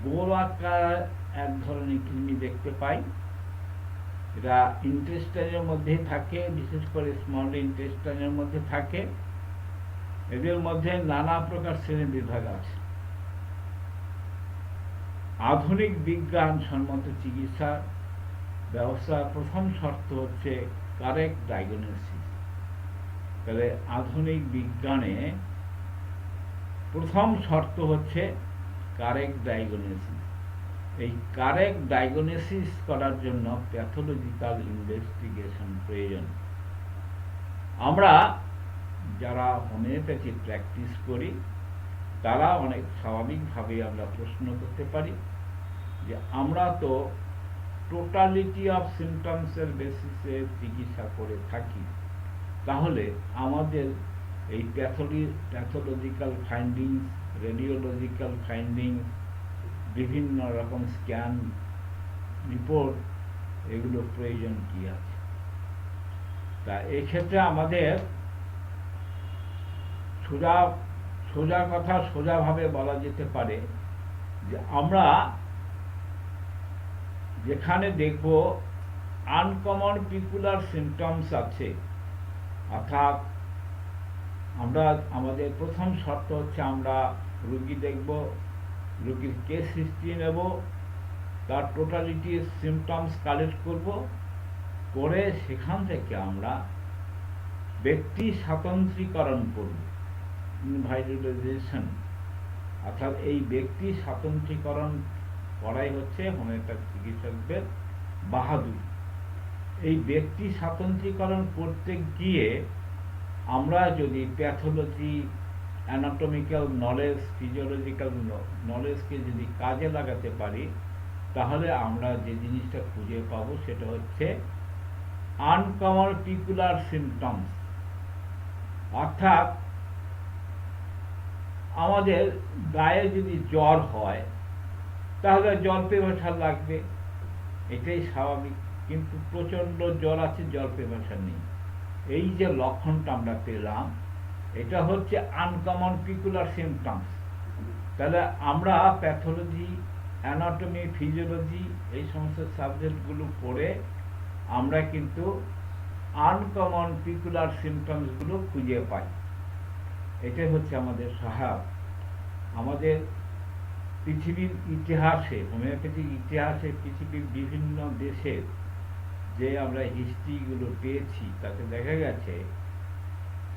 Speaker 1: গোলাকার এক ধরনের কৃমি দেখতে পাই। এরা ইন্টেস্টাইনের মধ্যে থাকে, বিশেষ করে স্মল ইন্টেস্টাইনের মধ্যে থাকে। এদের মধ্যে নানা প্রকার শ্রেণী বিভাগ আছে। আধুনিক বিজ্ঞান সম্মত চিকিৎসার ব্যবস্থার প্রথম শর্ত হচ্ছে কারেক্ট ডায়াগনোসিস। তাহলে আধুনিক বিজ্ঞানে প্রথম শর্ত হচ্ছে কারেক্ট ডায়াগনোসিস। এই কারেক্ট ডায়াগনোসিস করার জন্য প্যাথোলজিক্যাল ইনভেস্টিগেশন প্রয়োজন। আমরা যারা হোমিওপ্যাথি প্র্যাকটিস করি, তারা অনেক স্বাভাবিকভাবে আমরা প্রশ্ন করতে পারি যে আমরা তো টোটালিটি অফ সিমটমসের বেসিসে চিকিৎসা করে থাকি, তাহলে আমাদের এই প্যাথোলজিক্যাল ফাইন্ডিংস, রেডিওলজিক্যাল ফাইন্ডিংস, বিভিন্ন রকম স্ক্যান রিপোর্ট, এগুলো প্রয়োজন কি আছে? তা এক্ষেত্রে আমাদের সোজা কথা সোজাভাবে বলা যেতে পারে যে আমরা যেখানে দেখব আনকমন পিকুলার সিমটমস আছে, অর্থাৎ আমরা আমাদের প্রথম শর্ত হচ্ছে আমরা রোগী দেখব, রোগীর কেস হিস্ট্রি নেব, তার টোটালিটি সিমটমস কালেক্ট করব, করে সেখান থেকে আমরা ব্যক্তি স্বাতন্ত্রীকরণ করব। ইনভাইরিলাইজেশন, অর্থাৎ এই ব্যক্তি স্বাতন্ত্রীকরণ করাই হচ্ছে হোমিওপ্যাথি চিকিৎসকদের বাহাদুরি। এই ব্যক্তি স্বাতন্ত্রীকরণ করতে গিয়ে আমরা যদি প্যাথোলজি, অ্যানাটমিক্যাল নলেজ, ফিজিওলজিক্যাল নলেজকে যদি কাজে লাগাতে পারি, তাহলে আমরা যে জিনিসটা খুঁজে পাবো সেটা হচ্ছে আনকমন পিকুলার সিমটমস। অর্থাৎ আমাদের গায়ে যদি জ্বর হয় তাহলে জল পিপাসা লাগবে, এটাই স্বাভাবিক। কিন্তু প্রচণ্ড জ্বর আছে, জল পিপাসা নেই, এই যে লক্ষণটা আমরা পেলাম, এটা হচ্ছে আনকমন পিকুলার সিমটমস। তাহলে আমরা প্যাথোলজি, অ্যানাটমি, ফিজিওলজি এই সমস্ত সাবজেক্টগুলো পড়ে আমরা কিন্তু আনকমন পিকুলার সিমটমসগুলো খুঁজে পাই। এটাই হচ্ছে আমাদের সহায়ক। আমাদের পৃথিবীর ইতিহাসে, হোমিওপ্যাথিক ইতিহাসে পৃথিবীর বিভিন্ন দেশের যে আমরা হিস্ট্রিগুলো পেয়েছি তাতে দেখা গেছে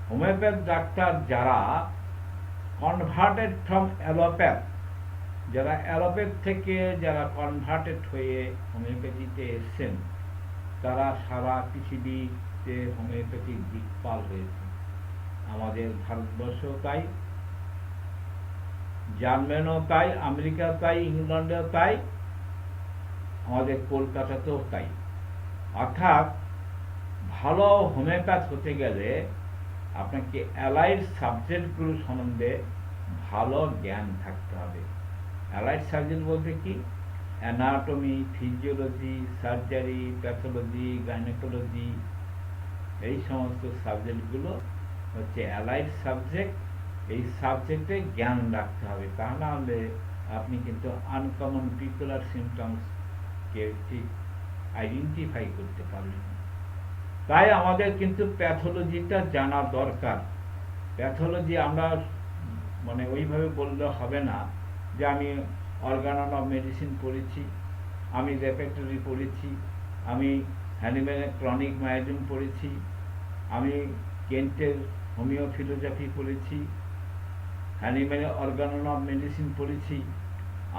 Speaker 1: হোমিওপ্যাথ ডাক্তার যারা কনভার্টেড ফ্রম অ্যালোপ্যাথ, যারা অ্যালোপ্যাথ থেকে যারা কনভার্টেড হয়ে হোমিওপ্যাথিতে এসছেন, তারা সারা পৃথিবীতে হোমিওপ্যাথিক দিকপাল হয়েছে। আমাদের ভারতবর্ষও তাই, জার্মানও তাই, আমেরিকা তাই, ইংল্যান্ডেও তাই, আমাদের কলকাতাতেও তাই। অর্থাৎ ভালো হোমিওপ্যাথ হতে গেলে আপনাকে অ্যালাইড সাবজেক্টগুলো সম্বন্ধে ভালো জ্ঞান থাকতে হবে। অ্যালাইড সাবজেক্ট বলতে কি? Anatomy, physiology, surgery, pathology, gynaecology, এই সমস্ত সাবজেক্টগুলো হচ্ছে অ্যালাইড সাবজেক্ট। এই সাবজেক্টে জ্ঞান রাখতে হবে, তা না হলে আপনি কিন্তু আনকমন পিকুলার সিমটমসকে ঠিক আইডেন্টিফাই করতে পারবেন। তাই আমাদের কিন্তু প্যাথোলজিটা জানা দরকার। প্যাথোলজি আমরা মানে ওইভাবে বললে হবে না যে আমি অর্গানন অফ মেডিসিন পড়েছি, আমি রেপার্টরি পড়েছি, আমি হ্যানিম্যানের ক্রনিক মায়োডিন পড়েছি, আমি কেন্টের হোমিও ফিলোজফি পড়েছি, হ্যানিম্যানের অর্গানন অফ মেডিসিন পড়েছি,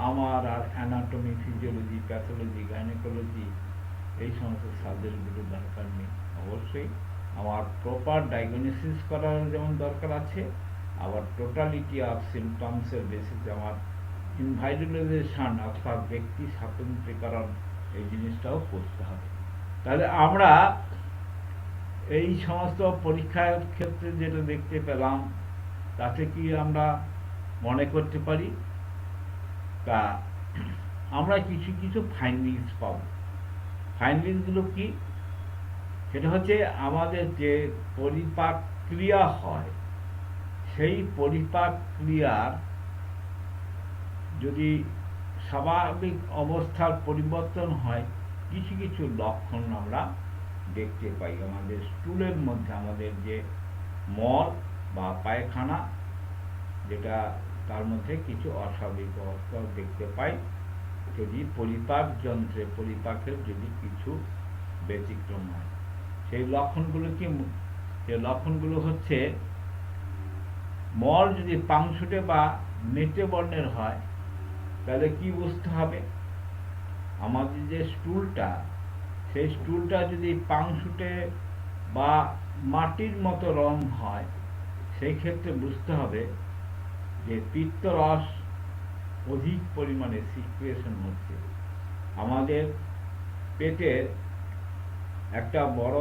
Speaker 1: আমার আর অ্যানাটমি, ফিজিওলজি, প্যাথোলজি, গাইনোকোলজি এই সমস্ত সাবজেক্টগুলো দরকার নেই। অবশ্যই আমার প্রপার ডায়াগনোসিস করার যেমন দরকার আছে, আবার টোটালিটি অফ সিমটমসের বেসিসে আমার ইনভাইরিলাইজেশন অর্থাৎ ব্যক্তি স্বাতন্ত্রীকরণ এই জিনিসটাও করতে হবে। তাহলে আমরা এই সমস্ত পরীক্ষার ক্ষেত্রে যেটা দেখতে পেলাম, তাতে কি আমরা মনে করতে পারি, তা আমরা কিছু কিছু ফাইন্ডিংস পাব। ফাইন্ডিংসগুলো কি? সেটা হচ্ছে আমাদের যে পরিপাক ক্রিয়া হয়, সেই পরিপাক ক্রিয়ার যদি স্বাভাবিক অবস্থার পরিবর্তন হয়, কিছু কিছু লক্ষণ আমরা দেখতে পাই। আমাদের স্টুলের মধ্যে আমাদের যে মল বা পায়খানা, যেটা তার মধ্যে কিছু অস্বাভাবিক অবস্থা দেখতে পাই যদি পরিপাক যন্ত্রে পরিপাকের যদি কিছু ব্যতিক্রম হয়। সেই লক্ষণগুলো কি? সেই লক্ষণগুলো হচ্ছে মল যদি পাংশুটে বা মেটে বর্ণের হয়, তাহলে কি বুঝতে হবে? আমাদের যে স্টুলটা, সেই স্টুলটা যদি পাংশুটে বা মাটির মতো রং হয়, সেই ক্ষেত্রে বুঝতে হবে যে পিত্তরস অধিক পরিমাণে সিক্রেশন হচ্ছে। আমাদের পেটের একটা বড়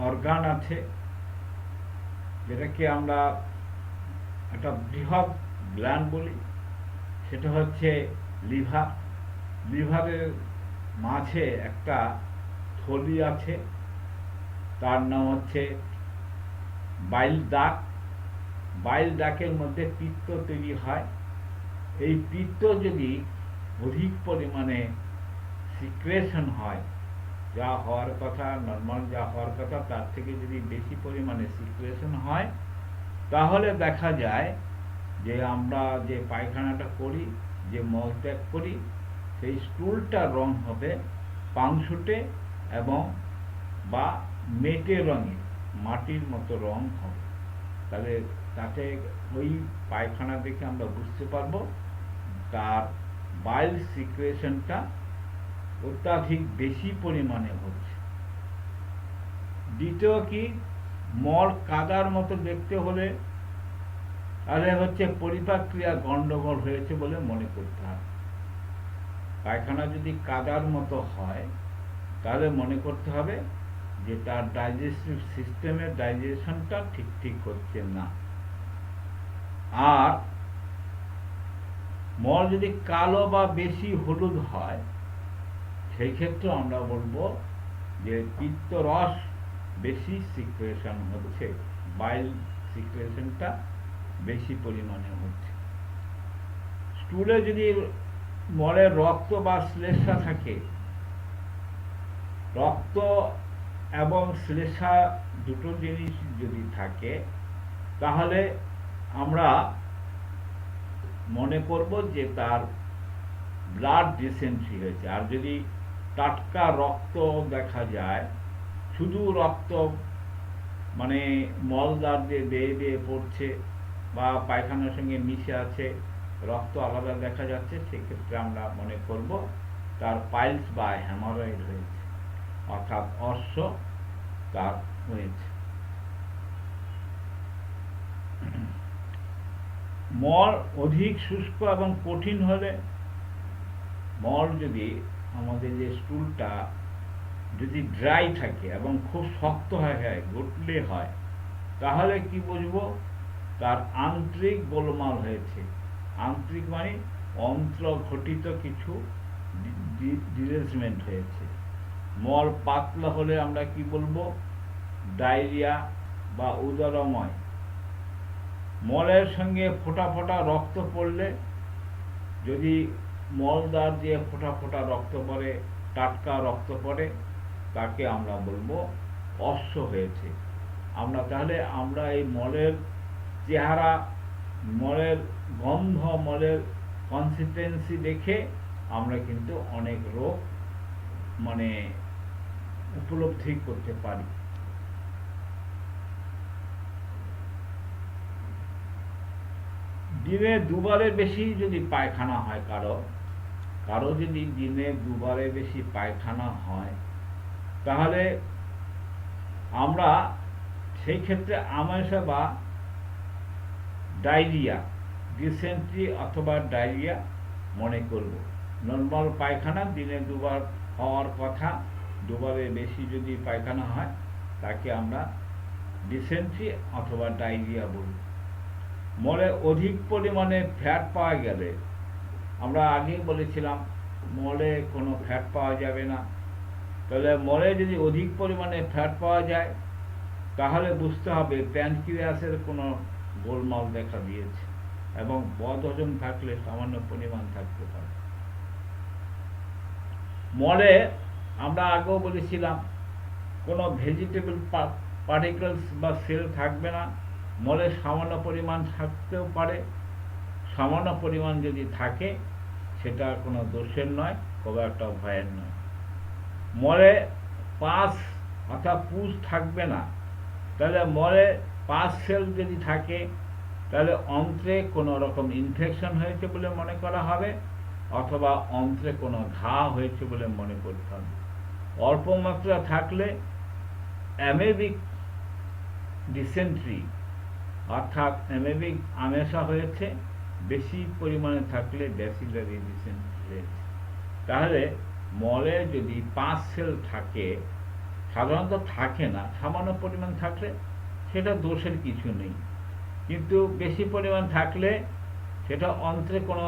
Speaker 1: অর্গান আছে, যেটাকে আমরা একটা বৃহৎ গ্ল্যান্ড বলি, সেটা হচ্ছে লিভার। লিভারের মাঝে একটা থলি আছে, তার নাম হচ্ছে বাইল ডাক্ট। বাইল ডাক্টের মধ্যে পিত্ত তৈরি হয়। এই পিত্ত যদি অধিক পরিমাণে সিক্রেশন হয়, যা হওয়ার কথা, নর্মাল যা হওয়ার কথা, তার থেকে যদি বেশি পরিমাণে সিক্রেশন হয়, তাহলে দেখা যায় যে আমরা যে পায়খানাটা করি, যে মলত্যাগ করি, সেই স্টুলটার রং হবে পাংশুটে এবং বা মেটে রঙে, মাটির মতো রং হবে। তাহলে তাতে ওই পায়খানা দেখে আমরা বুঝতে পারবো তার বাইল সিক্রেশনটা অত্যাধিক বেশি পরিমাণে হচ্ছে। দ্বিতীয় কি, মল কাদার মতো দেখতে হলে তাহলে হচ্ছে পরিপাক ক্রিয়া গন্ডগোল হয়েছে বলে মনে করতে হবে। পায়খানা যদি কাদার মতো হয় তাহলে মনে করতে হবে যে তার ডাইজেস্টিভ সিস্টেমের ডাইজেশনটা ঠিক হচ্ছে না। আর মল যদি কালো বা বেশি হলুদ হয় সেই ক্ষেত্রে আমরা বলবো যে পিত্তরস বেশি সিক্রেশন হচ্ছে, বাইল সিক্রেশনটা বেশি পরিমাণে হচ্ছে। স্টুলে যদি মলের রক্ত বা শ্লেষ্মা থাকে, রক্ত এবং শ্লেষ্মা দুটো জিনিস যদি থাকে তাহলে আমরা মনে করব যে তার ব্লাড ডিসেন্ট্রি হয়েছে। আর যদি টাটকা রক্ত দেখা যায়, শুধু রক্ত মানে মলদ্বার দিয়ে বেয়ে পড়ছে বা পায়খানার সঙ্গে মিশে আছে, রক্ত আলাদা দেখা যাচ্ছে, সেক্ষেত্রে আমরা মনে করব তার পাইলস বা হ্যামারয়েড হয়েছে, অর্থাৎ অশ্ব তার হয়েছে। মল অধিক শুষ্ক এবং কঠিন হলে, মল যদি আমাদের যে স্টুলটা যদি ড্রাই থাকে এবং খুব শক্ত হয়, গুটলে হয়, তাহলে কি বুঝবো তার আন্তরিক গোলমাল হয়েছে। আন্তরিক মানে অন্ত্র ঘটিত কিছু ডিরেজমেন্ট হয়েছে। মল পাতলা হলে আমরা কি বলবো, ডায়রিয়া বা উদরময়। মলের সঙ্গে ফোঁটা ফোঁটা রক্ত পড়লে, যদি মলদ্বার দিয়ে ফোঁটা ফোঁটা রক্ত পড়ে, টাটকা রক্ত পড়ে, তাকে আমরা বলবো অশ্ব হয়েছে। তাহলে আমরা এই মলের চেহারা, মলের গন্ধ, মলের কনসিস্টেন্সি দেখে আমরা কিন্তু অনেক রোগ মানে উপলব্ধি করতে পারি। দিনে দুবারের বেশি যদি পায়খানা হয় কারো যদি দিনে দুবারের বেশি পায়খানা হয়, তাহলে আমরা সেই ক্ষেত্রে আমাশা বা ডায়রিয়া, ডিসেন্ট্রি অথবা ডায়রিয়া মনে করব। নর্মাল পায়খানা দিনে দুবার হওয়ার কথা, দুবারের বেশি যদি পায়খানা হয় তাকে আমরা ডিসেন্ট্রি অথবা ডায়রিয়া বলব। মলে অধিক পরিমাণে ফ্যাট পাওয়া গেলে, আমরা আগেই বলেছিলাম মলে কোনো ফ্যাট পাওয়া যাবে না, তাহলে মলে যদি অধিক পরিমাণে ফ্যাট পাওয়া যায় তাহলে বুঝতে হবে প্যানক্রিয়াসের কোনো গোলমাল দেখা দিয়েছে, এবং বদহজম থাকলে সামান্য পরিমাণ থাকতে পারে। মলে আমরা আগেও বলেছিলাম কোনো ভেজিটেবল পার্টিকেলস বা সেল থাকবে না, মলে সামান্য পরিমাণ থাকতেও পারে। সামান্য পরিমাণ যদি থাকে সেটা কোনো দোষের নয়, খুব একটা ভয়ের নয়। মলে পাস অর্থাৎ পুষ থাকবে না, তাহলে মলে পাস সেল যদি থাকে তাহলে অন্ত্রে কোনো রকম ইনফেকশন হয়েছে বলে মনে করা হবে, অথবা অন্ত্রে কোনো ঘা হয়েছে বলে মনে করতে হবে। অল্প মাত্রা থাকলে অ্যামেবিক ডিসেন্ট্রি অর্থাৎ অ্যামেবিক আমাশা হয়েছে, বেশি পরিমাণে থাকলে ব্যাসিলারি ডিসেন্ট্রি হয়েছে। তাহলে মলে যদি পাস সেল থাকে, সাধারণত থাকে না, সামান্য পরিমাণ থাকলে সেটা দোষের কিছু নেই, কিন্তু বেশি পরিমাণ থাকলে সেটা অন্ত্রে কোনো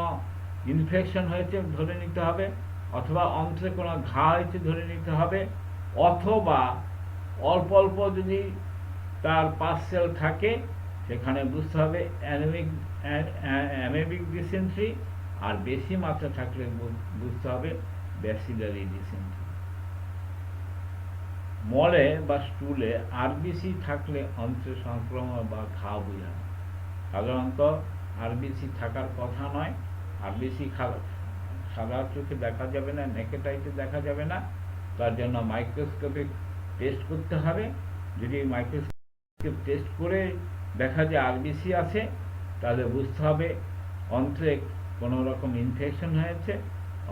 Speaker 1: ইনফেকশন হয়েছে ধরে নিতে হবে, অথবা অন্ত্রে কোনো ঘা হয়েছে ধরে নিতে হবে, অথবা অল্প অল্প যদি তার পাস সেল থাকে সেখানে বুঝতে হবে অ্যামেবিক ডিসেন্ট্রি, আর বেশি মাত্রা থাকলে বুঝতে হবে ব্যাসিলারি ডিসেন্ট্রি। মলে বা স্টুলে আরবিসি থাকলে অন্ত্রে সংক্রমণ বা ঘা বোঝায়। সাধারণত আরবিসি থাকার কথা নয়। আরবিসি সাদা চোখে দেখা যাবে না, নেকেড আইতে দেখা যাবে না, তার জন্য মাইক্রোস্কোপিক টেস্ট করতে হবে। যদি মাইক্রোস্কোপিক টেস্ট করে দেখা যায় আরবিসি আছে, তাহলে বুঝতে হবে অন্ত্রে কোনো রকম ইনফেকশন হয়েছে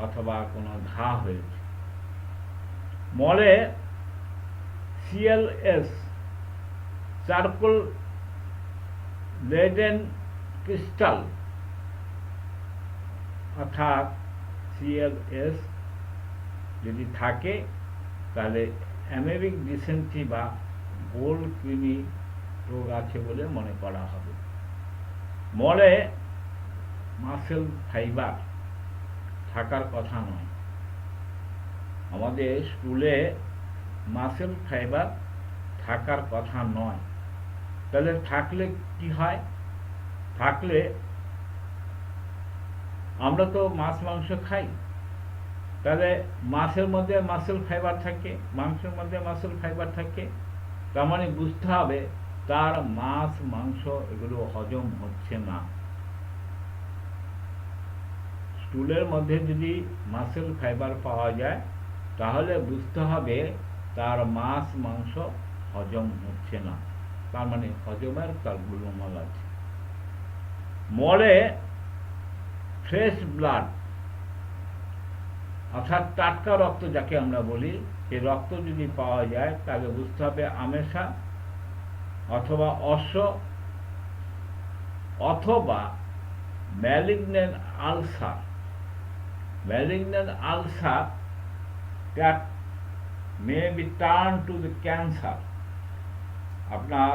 Speaker 1: অথবা কোনো ঘা হয়েছে। মলে সিএলএস চারকোল লেডেন ক্রিস্টাল অর্থাৎ সিএলএস যদি থাকে তাহলে অ্যামেবিক ডিসেন্ট্রি বা গোল কৃমি রোগ আছে বলে মনে করা হবে। মলে মাসেল ফাইবার থাকার কথা নয়। আমাদের স্টুলে মাসেল ফাইবার থাকার কথা নয়। তাহলে থাকলে কি হয়? থাকলে আমরা তো মাছ মাংস খাই, তাহলে মাছের মধ্যে মাসেল ফাইবার থাকে, মাংসের মধ্যে মাসেল ফাইবার থাকে, তার মানে বুঝতে হবে তার মাছ মাংস এগুলো হজম হচ্ছে না। স্টুলের মধ্যে যদি মাসেল ফাইবার পাওয়া যায় তাহলে বুঝতে হবে তার মাছ মাংস হজম হচ্ছে না, তার মানে হজমের তার গোলমাল আছে। মলে ফ্রেশ ব্লাড অর্থাৎ টাটকা রক্ত যাকে আমরা বলি, সেই রক্ত যদি পাওয়া যায় তাহলে বুঝতে হবে আমেশা অথবা অশ্ব অথবা malignant ulcer. Malignant ulcer that may be turned to the cancer। আপনার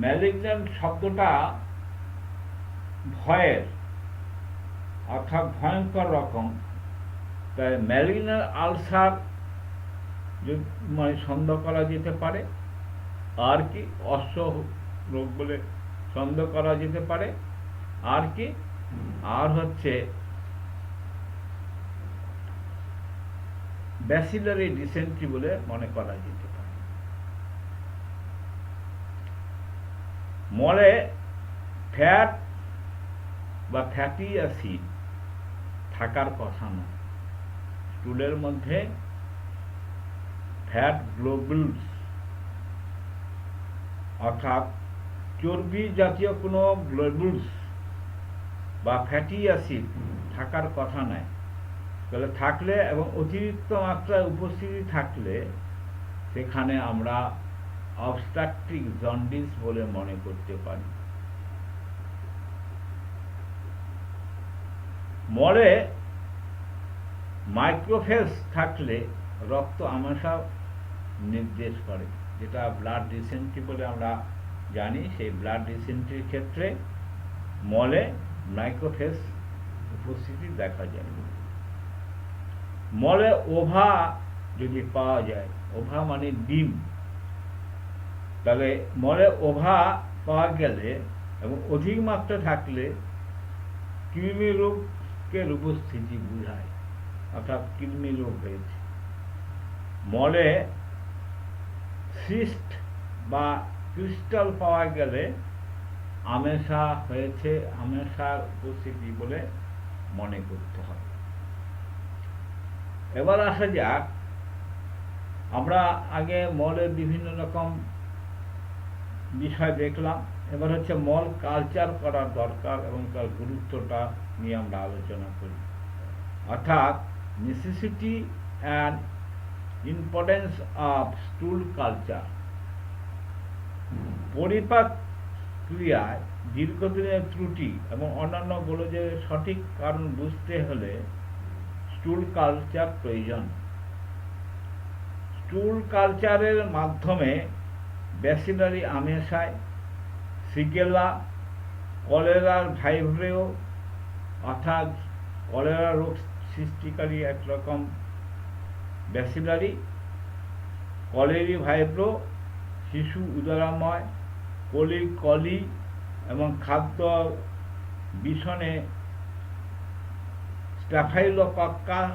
Speaker 1: ম্যালিগন্যান্ট শব্দটা ভয়ের অর্থাৎ ভয়ঙ্কর রকম, তাই ম্যালিগন্যান্ট আলসার মানে সন্দেহ করা যেতে পারে, আর কি অশ্ব রোগ বলে সন্দেহ করা যেতে পারে, আর কি আর হচ্ছে ব্যাসিলারি ডিসেন্ট্রি বলে মনে করা যেতে পারে। মলে ফ্যাট বা ফ্যাটি অ্যাসিড থাকার কথা নয়। স্টুলের মধ্যে ফ্যাট গ্লোবুলস অর্থাৎ চর্বি জাতীয় কোনো গ্লোবুলস বা ফ্যাটি অ্যাসিড থাকার কথা নয়। তাহলে থাকলে এবং অতিরিক্ত মাত্রায় উপস্থিতি থাকলে সেখানে আমরা অবস্ট্রাকটিভ জন্ডিস বলে মনে করতে পারি। মলে মাইক্রোফেজ থাকলে রক্ত আমাশা নির্দেশ করে, যেটা ব্লাড ডিসেন্ট্রি বলে আমরা জানি। সেই ব্লাড ডিসেন্ট্রির ক্ষেত্রে মলে মাইক্রোফেজ উপস্থিতি দেখা যায়। মলে ওভা যদি পাওয়া যায়, ওভা মানে ডিম, তাহলে মলে ওভা পাওয়া গেলে এবং অধিক মাত্রা থাকলে কৃমি রোগের উপস্থিতি বোঝায়, অর্থাৎ কৃমি রোগ হয়েছে। মলে সিস্ট বা ক্রিস্টাল পাওয়া গেলে আমেশা হয়েছে, আমেশার উপস্থিতি বলে মনে করতে হবে। এবার আসা যাক, আমরা আগে মলের বিভিন্ন রকম বিষয় দেখলাম, এবার হচ্ছে মল কালচার করার দরকার এবং তার গুরুত্বটা নিয়ে আমরা আলোচনা করি। অর্থাৎ necessity and importance of স্টুল culture. পরিপাক ক্রিয়ায় দীর্ঘদিনের ত্রুটি এবং অন্যান্য গোলযোগের সঠিক কারণ বুঝতে হলে স্টুল কালচার প্রয়োজন। স্টুল কালচারের মাধ্যমে ব্যাসিলারি আমেশায়, সিগেলা, কলেরার ভাইব্রিও অর্থাৎ কলেরা রোগ সৃষ্টিকারী একরকম ব্যাসিলারি, কলেরি ভাইব্রো, শিশু উদরাময়, কলি এবং খাদ্য বিষণে স্ট্যাফাইলোকক্কাস,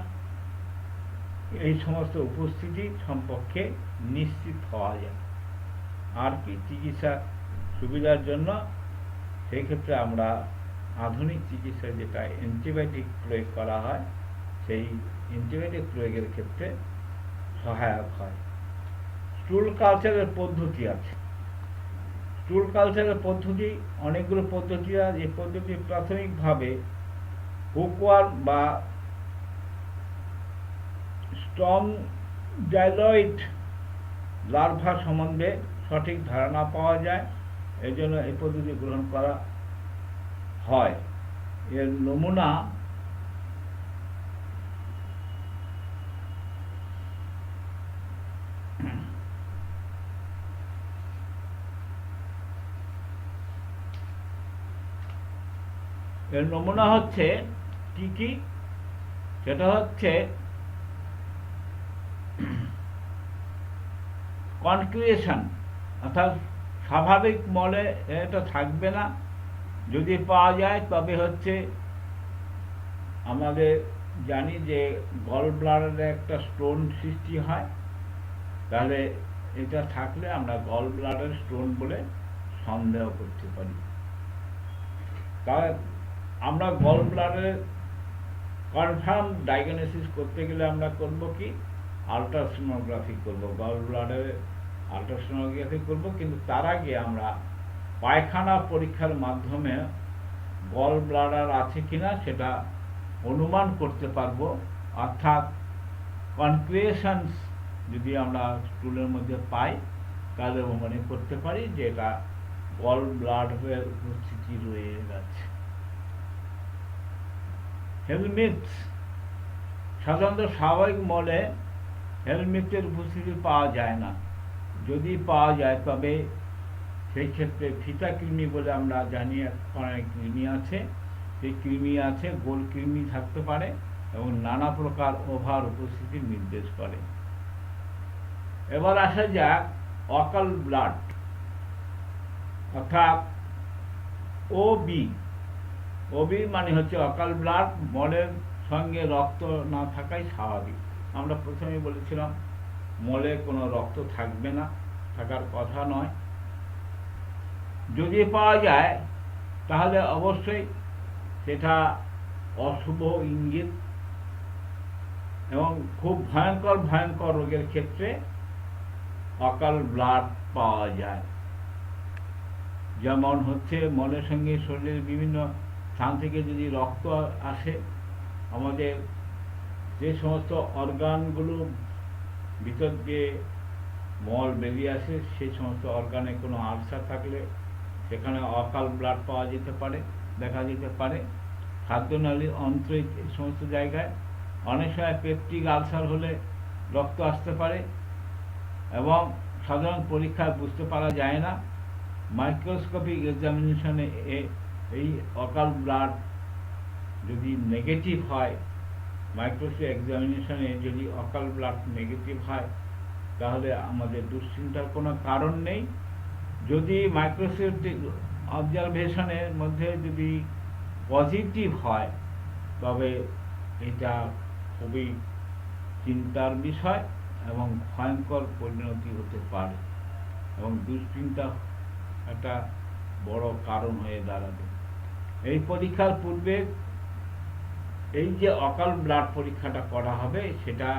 Speaker 1: এই সমস্ত উপস্থিতি সম্পর্কে নিশ্চিত হওয়া যায়। আর কি চিকিৎসা সুবিধার জন্য সেই ক্ষেত্রে আমরা আধুনিক চিকিৎসা যেটা অ্যান্টিবায়োটিক প্রয়োগ করা হয়, সেই অ্যান্টিবায়োটিক প্রয়োগের ক্ষেত্রে সহায়ক হয়। স্টুল কালচারের পদ্ধতি আছে। স্টুল কালচারের পদ্ধতি অনেকগুলো পদ্ধতি আছে। এই পদ্ধতি প্রাথমিকভাবে হুকওয়ার্ম বা স্ট্রং জাইলয়েড লার্ভা সম্বন্ধে সঠিক ধারণা পাওয়া যায়, এই জন্য এই পদ্ধতি গ্রহণ করা হয়। এর নমুনা হচ্ছে কি সেটা হচ্ছে কনক্রিয়েশন, অর্থাৎ স্বাভাবিক মলে এটা থাকবে না। যদি পাওয়া যায় তবে হচ্ছে আমাদের জানি যে গল ব্লাডারে একটা স্টোন সৃষ্টি হয়, তাহলে এটা থাকলে আমরা গল ব্লাডার স্টোন বলে সন্দেহ করতে পারি। তাহলে আমরা গল ব্লাডারের কনফার্ম ডায়াগনোসিস করতে গেলে আমরা করব কি, আলট্রাসোনোগ্রাফি করব, গল ব্লাডারে আলট্রাসোনোগ্রাফি করব। কিন্তু তার আগে আমরা পায়খানা পরীক্ষার মাধ্যমে গল ব্লাডার আছে কিনা সেটা অনুমান করতে পারবো। অর্থাৎ কনক্রিয়েশনস যদি আমরা স্টুলের মধ্যে পাই তাহলে মনে করতে পারি যে এটা গল ব্লাডারের উপস্থিতি রয়ে গেছে। হেলমিথস, সাধারণত স্বাভাবিক মলে হেলমিথের উপস্থিতি পাওয়া যায় না। যদি পাওয়া যায় তবে সেই ক্ষেত্রে ফিতা কৃমি বলে আমরা জানি অনেক কৃমি আছে, সেই কৃমি আছে, গোল কৃমি থাকতে পারে এবং নানা প্রকার ওভার উপস্থিতি নির্দেশ করে। এবার আসা যাক অকাল ব্লাড, অর্থাৎ ওবি। ওবি মানে হচ্ছে অকাল ব্লাড, মলের সঙ্গে রক্ত না থাকাই স্বাভাবিক। আমরা প্রথমেই বলেছিলাম মলে কোনো রক্ত থাকবে না, থাকার কথা নয়। যদি পাওয়া যায় তাহলে অবশ্যই সেটা অশুভ ইঙ্গিত এবং খুব ভয়ঙ্কর রোগের ক্ষেত্রে অকাল ব্লাড পাওয়া যায়। যেমন হচ্ছে মলের সঙ্গে শরীরের বিভিন্ন স্থান থেকে যদি রক্ত আসে, আমাদের যে সমস্ত অর্গানগুলো ভিতর দিয়ে মল বেরিয়ে আসে সেই সমস্ত অর্গানে কোনো আলসার থাকলে সেখানে অকাল ব্লাড পাওয়া যেতে পারে, দেখা যেতে পারে। খাদ্যনালীর অন্ত্রে এই সমস্ত জায়গায় অনেক সময় পেপটিক আলসার হলে রক্ত আসতে পারে এবং সাধারণ পরীক্ষায় বুঝতে পারা যায় না। মাইক্রোস্কোপিক এক্সামিনেশনে এই অকাল ব্লাড যদি নেগেটিভ হয়, মাইক্রোস্কোপিক এক্সামিনেশনে যদি অকাল ব্লাড নেগেটিভ হয় তাহলে আমাদের দুশ্চিন্তার কোনো কারণ নেই। যদি মাইক্রোস্কোপিক অবজারভেশনের মধ্যে যদি পজিটিভ হয় তবে এটা খুবই চিন্তার বিষয় এবং ভয়ঙ্কর পরিণতি হতে পারে এবং দুশ্চিন্তা একটা বড় কারণ হয়ে দাঁড়াবে। এই পরীক্ষার পূর্বে এই যে অকাল ব্লাড পরীক্ষাটা করা হবে সেটা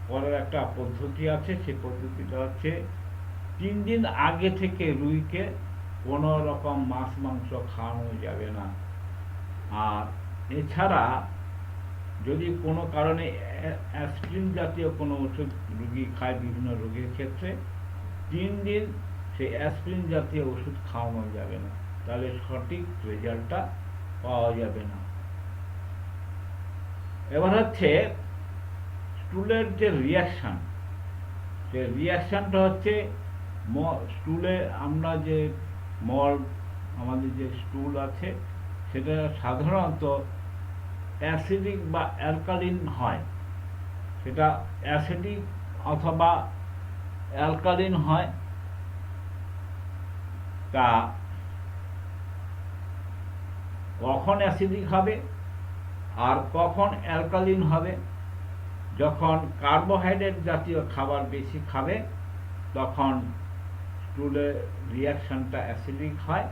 Speaker 1: করার একটা পদ্ধতি আছে। সেই পদ্ধতিটা হচ্ছে 3 দিন আগে থেকে রুগীকে কোনো রকম মাছ মাংস খাওয়ানো যাবে না। আর এছাড়া যদি কোনো কারণে অ্যাসপিরিন জাতীয় কোনো ওষুধ রুগী খায় বিভিন্ন রোগের ক্ষেত্রে, 3 দিন সেই অ্যাসপিরিন জাতীয় ওষুধ খাওয়ানো যাবে না, তাহলে সঠিক রেজাল্টটা পাওয়া যাবে না। এবার হচ্ছে স্টুলের যে রিয়াকশান, সেই রিয়াকশানটা হচ্ছে স্টুলে আমরা যে মল, আমাদের যে স্টুল আছে সেটা সাধারণত অ্যাসিডিক বা অ্যালকালিন হয়। সেটা অ্যাসিডিক অথবা অ্যালকালিন হয়। তা কখন অ্যাসিডিক হবে আর কখন অ্যালকালিন হবে, যখন কার্বোহাইড্রেট জাতীয় খাবার বেশি খাবে তখন স্টুলের রিয়াকশনটা অ্যাসিডিক হয়।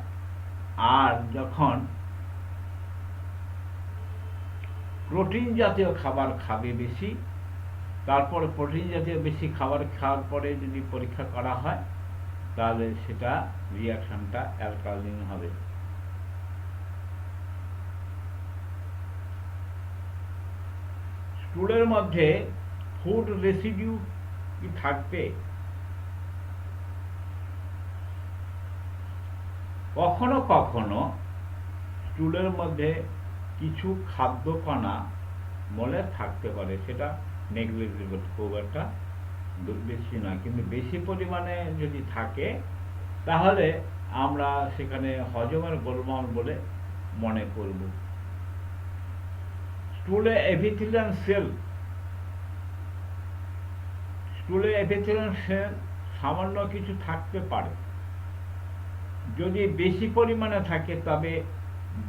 Speaker 1: আর যখন প্রোটিন জাতীয় খাবার খাবে বেশি, তারপরে প্রোটিন জাতীয় বেশি খাবার খাওয়ার পরে যদি পরীক্ষা করা হয় তাহলে সেটা রিয়াকশনটা অ্যালকালিন হবে। স্টুলের মধ্যে ফুড রেসিডিউ কি থাকবে? কখনো কখনো স্টুলের মধ্যে কিছু খাদ্য কণা মলে থাকতে পারে, সেটা নেগলিজিবল, খুব একটা বেশি নয়, কিন্তু বেশি পরিমাণে যদি থাকে তাহলে আমরা সেখানে হজমের গোলমাল বলে মনে করব। স্টুলে এপিথেলিয়াল সেল সামান্য কিছু থাকতে পারে। যদি বেশি পরিমাণে থাকে তবে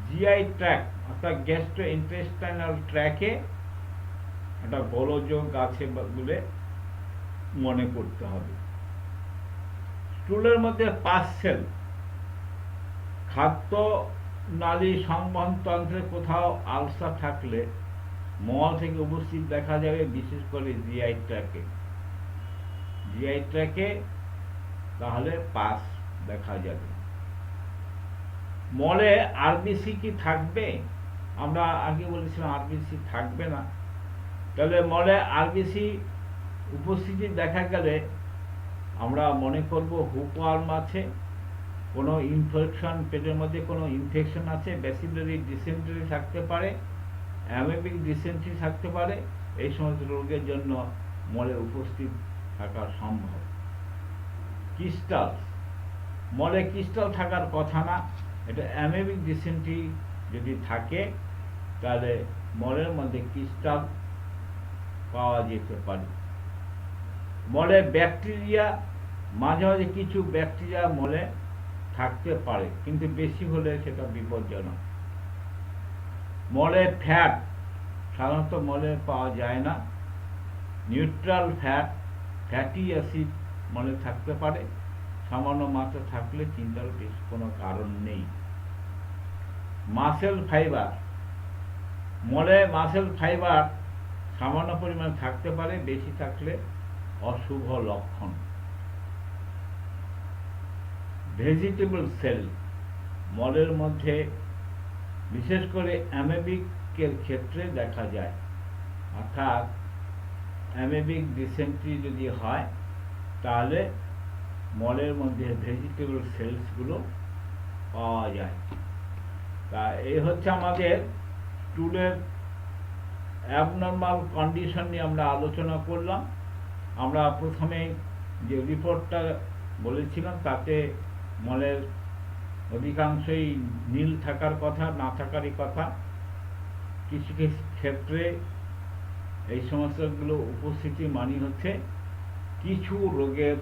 Speaker 1: জিআই ট্র্যাক অর্থাৎ গ্যাস্ট্রোইন্টেস্টাইনাল ট্র্যাকে একটা গোলযোগ আছে বলে মনে করতে হবে। স্টুলের মধ্যে পাস সেল, খাদ্য নালী সংবহন তন্ত্রে কোথাও আলসার থাকলে মল থেকে উপস্থিত দেখা যাবে, বিশেষ করে জিআই ট্র্যাকে তাহলে পাস দেখা যাবে। মলে আরবিসি কি থাকবে? আমরা আগে বলেছিলাম আরবিসি থাকবে না। তাহলে মলে আরবিসি উপস্থিতি দেখা গেলে আমরা মনে করব হুকওয়ার্ম আছে, কোনো ইনফেকশন, পেটের মধ্যে কোনো ইনফেকশন আছে, ব্যাসিলারি ডিসেন্ট্রি থাকতে পারে, অ্যামেবিক ডিসেন্ট্রি থাকতে পারে। এই সমস্ত রোগের জন্য মলে উপস্থিত থাকা সম্ভব। ক্রিস্টাল, মলে ক্রিস্টাল থাকার কথা না, এটা অ্যামেবিক ডিসেন্ট্রি যদি থাকে তাহলে মলের মধ্যে ক্রিস্টাল পাওয়া যেতে পারে। মলে ব্যাকটেরিয়া, মাঝে মাঝে কিছু ব্যাকটেরিয়া মলে থাকতে পারে, কিন্তু বেশি হলে সেটা বিপজ্জনক। মলে ফ্যাট সাধারণত মলে পাওয়া যায় না। নিউট্রাল ফ্যাটি অ্যাসিড মলে থাকতে পারে, সামান্য মাত্রা থাকলে চিন্তার বেশ কোনো কারণ নেই। মাসেল ফাইবার, মলে মাসেল ফাইবার সামান্য পরিমাণে থাকতে পারে, বেশি থাকলে অশুভ লক্ষণ। ভেজিটেবল সেল, মলের মধ্যে বিশেষ করে অ্যামেবিকের ক্ষেত্রে দেখা যায়, অর্থাৎ অ্যামেবিক ডিসেন্ট্রি যদি হয় তাহলে মলের মধ্যে ভেজিটেবল সেলসগুলো পাওয়া যায়। তা এই হচ্ছে আমাদের স্টুলের অ্যাবনর্মাল কন্ডিশন নিয়ে আমরা আলোচনা করলাম। আমরা প্রথমে যে রিপোর্টটা বলেছিলাম তাতে মলের অধিকাংশই নীল থাকার কথা, না থাকারই কথা। কিছু কিছু ক্ষেত্রে এই সমস্যাগুলো উপস্থিতি মানে হচ্ছে কিছু রোগের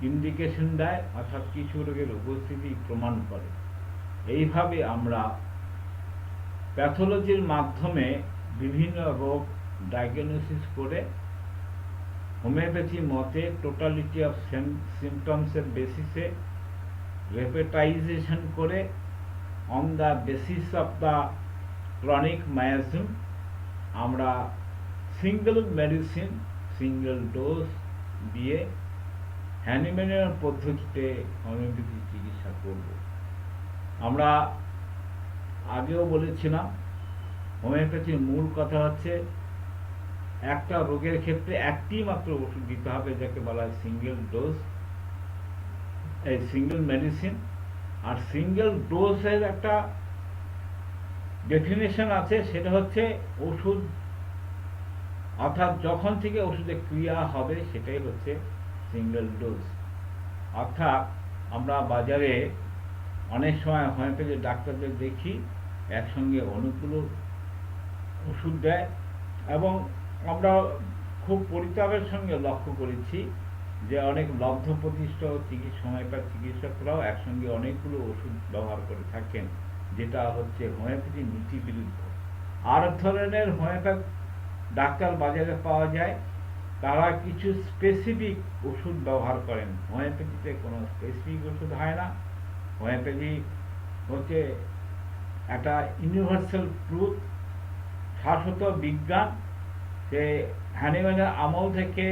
Speaker 1: ইন্ডিকেশন দেয়, অর্থাৎ কিছু রোগের উপস্থিতি প্রমাণ করে। এইভাবে আমরা প্যাথোলজির মাধ্যমে বিভিন্ন রোগ ডায়াগনোসিস করে হোমিওপ্যাথি মতে টোটালিটি অফ সিমটমসের বেসিসে রেপেটাইজেশন করে on the basis of the chronic miasm আমরা সিঙ্গেল মেডিসিন, সিঙ্গেল ডোজ দিয়ে হ্যানিম্যানের পদ্ধতিতে হোমিওপ্যাথি চিকিৎসা করব। আমরা আগেও বলেছিলাম হোমিওপ্যাথির মূল কথা হচ্ছে একটা রোগের ক্ষেত্রে একটি মাত্র ওষুধ দিতে হবে, যাকে বলা হয় সিঙ্গেল ডোজ, এই সিঙ্গেল মেডিসিন। আর সিঙ্গেল ডোজের একটা ডেফিনেশন আছে, সেটা হচ্ছে ওষুধ, অর্থাৎ যখন থেকে ওষুধের ক্রিয়া হবে সেটাই হচ্ছে সিঙ্গেল ডোজ। অর্থাৎ আমরা বাজারে অনেক সময় হোমিওপ্যাথি ডাক্তারদের দেখি একসঙ্গে অনেকগুলো ওষুধ দেয়, এবং আমরা খুব পরিতাপের সঙ্গে লক্ষ্য করেছি যে অনেক লব্ধ প্রতিষ্ঠ হোমিওপ্যাথি চিকিৎসকরাও একসঙ্গে অনেকগুলো ওষুধ ব্যবহার করে থাকেন, যেটা হচ্ছে হোমিওপ্যাথি নীতি বিরুদ্ধ। আর ধরনের হোমিওপ্যাথ ডাক্তার বাজারে পাওয়া যায়, তারা কিছু স্পেসিফিক ওষুধ ব্যবহার করেন। হোমিওপ্যাথিতে কোনো স্পেসিফিক ওষুধ হয় না। হোমিওপ্যাথি হচ্ছে একটা ইউনিভার্সাল ট্রুথ, শাশ্বত বিজ্ঞান। সে হ্যানিম্যানের আমল থেকে,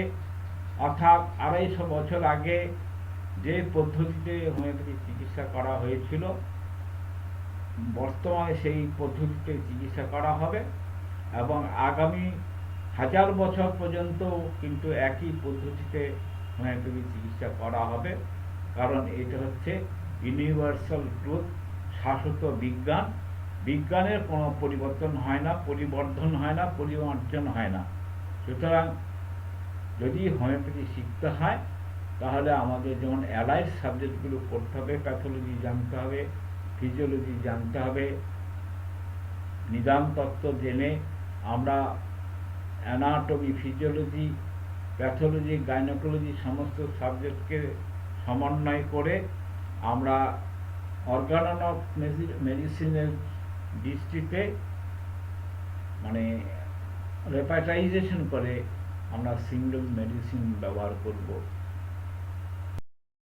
Speaker 1: অর্থাৎ 250 বছর আগে যে পদ্ধতিতে হোমিওপ্যাথি চিকিৎসা করা হয়েছিল বর্তমানে সেই পদ্ধতিতে চিকিৎসা করা হবে এবং আগামী 1000 বছর পর্যন্ত কিন্তু একই পদ্ধতিতে হোমিওপ্যাথি চিকিৎসা করা হবে, কারণ এটা হচ্ছে ইউনিভার্সাল ট্রুথ, শাশ্বত বিজ্ঞান। বিজ্ঞানের কোনো পরিবর্তন হয় না, পরিবর্ধন হয় না, পরিমার্জন হয় না। সুতরাং যদি হোমিওপ্যাথি শিখতে হয় তাহলে আমাদের যেমন অ্যালাইড সাবজেক্টগুলো পড়তে হবে, প্যাথোলজি জানতে হবে, ফিজিওলজি জানতে হবে, নিদান তত্ত্ব জেনে আমরা অ্যানাটমি, ফিজিওলজি, প্যাথোলজি, গাইনোকোলজি সমস্ত সাবজেক্টকে সমন্বয় করে আমরা অর্গান অফ মেডিসিনের দৃষ্টিতে মানে রেপাটাইজেশন করে আমরা সিঙ্গেল মেডিসিন ব্যবহার করব।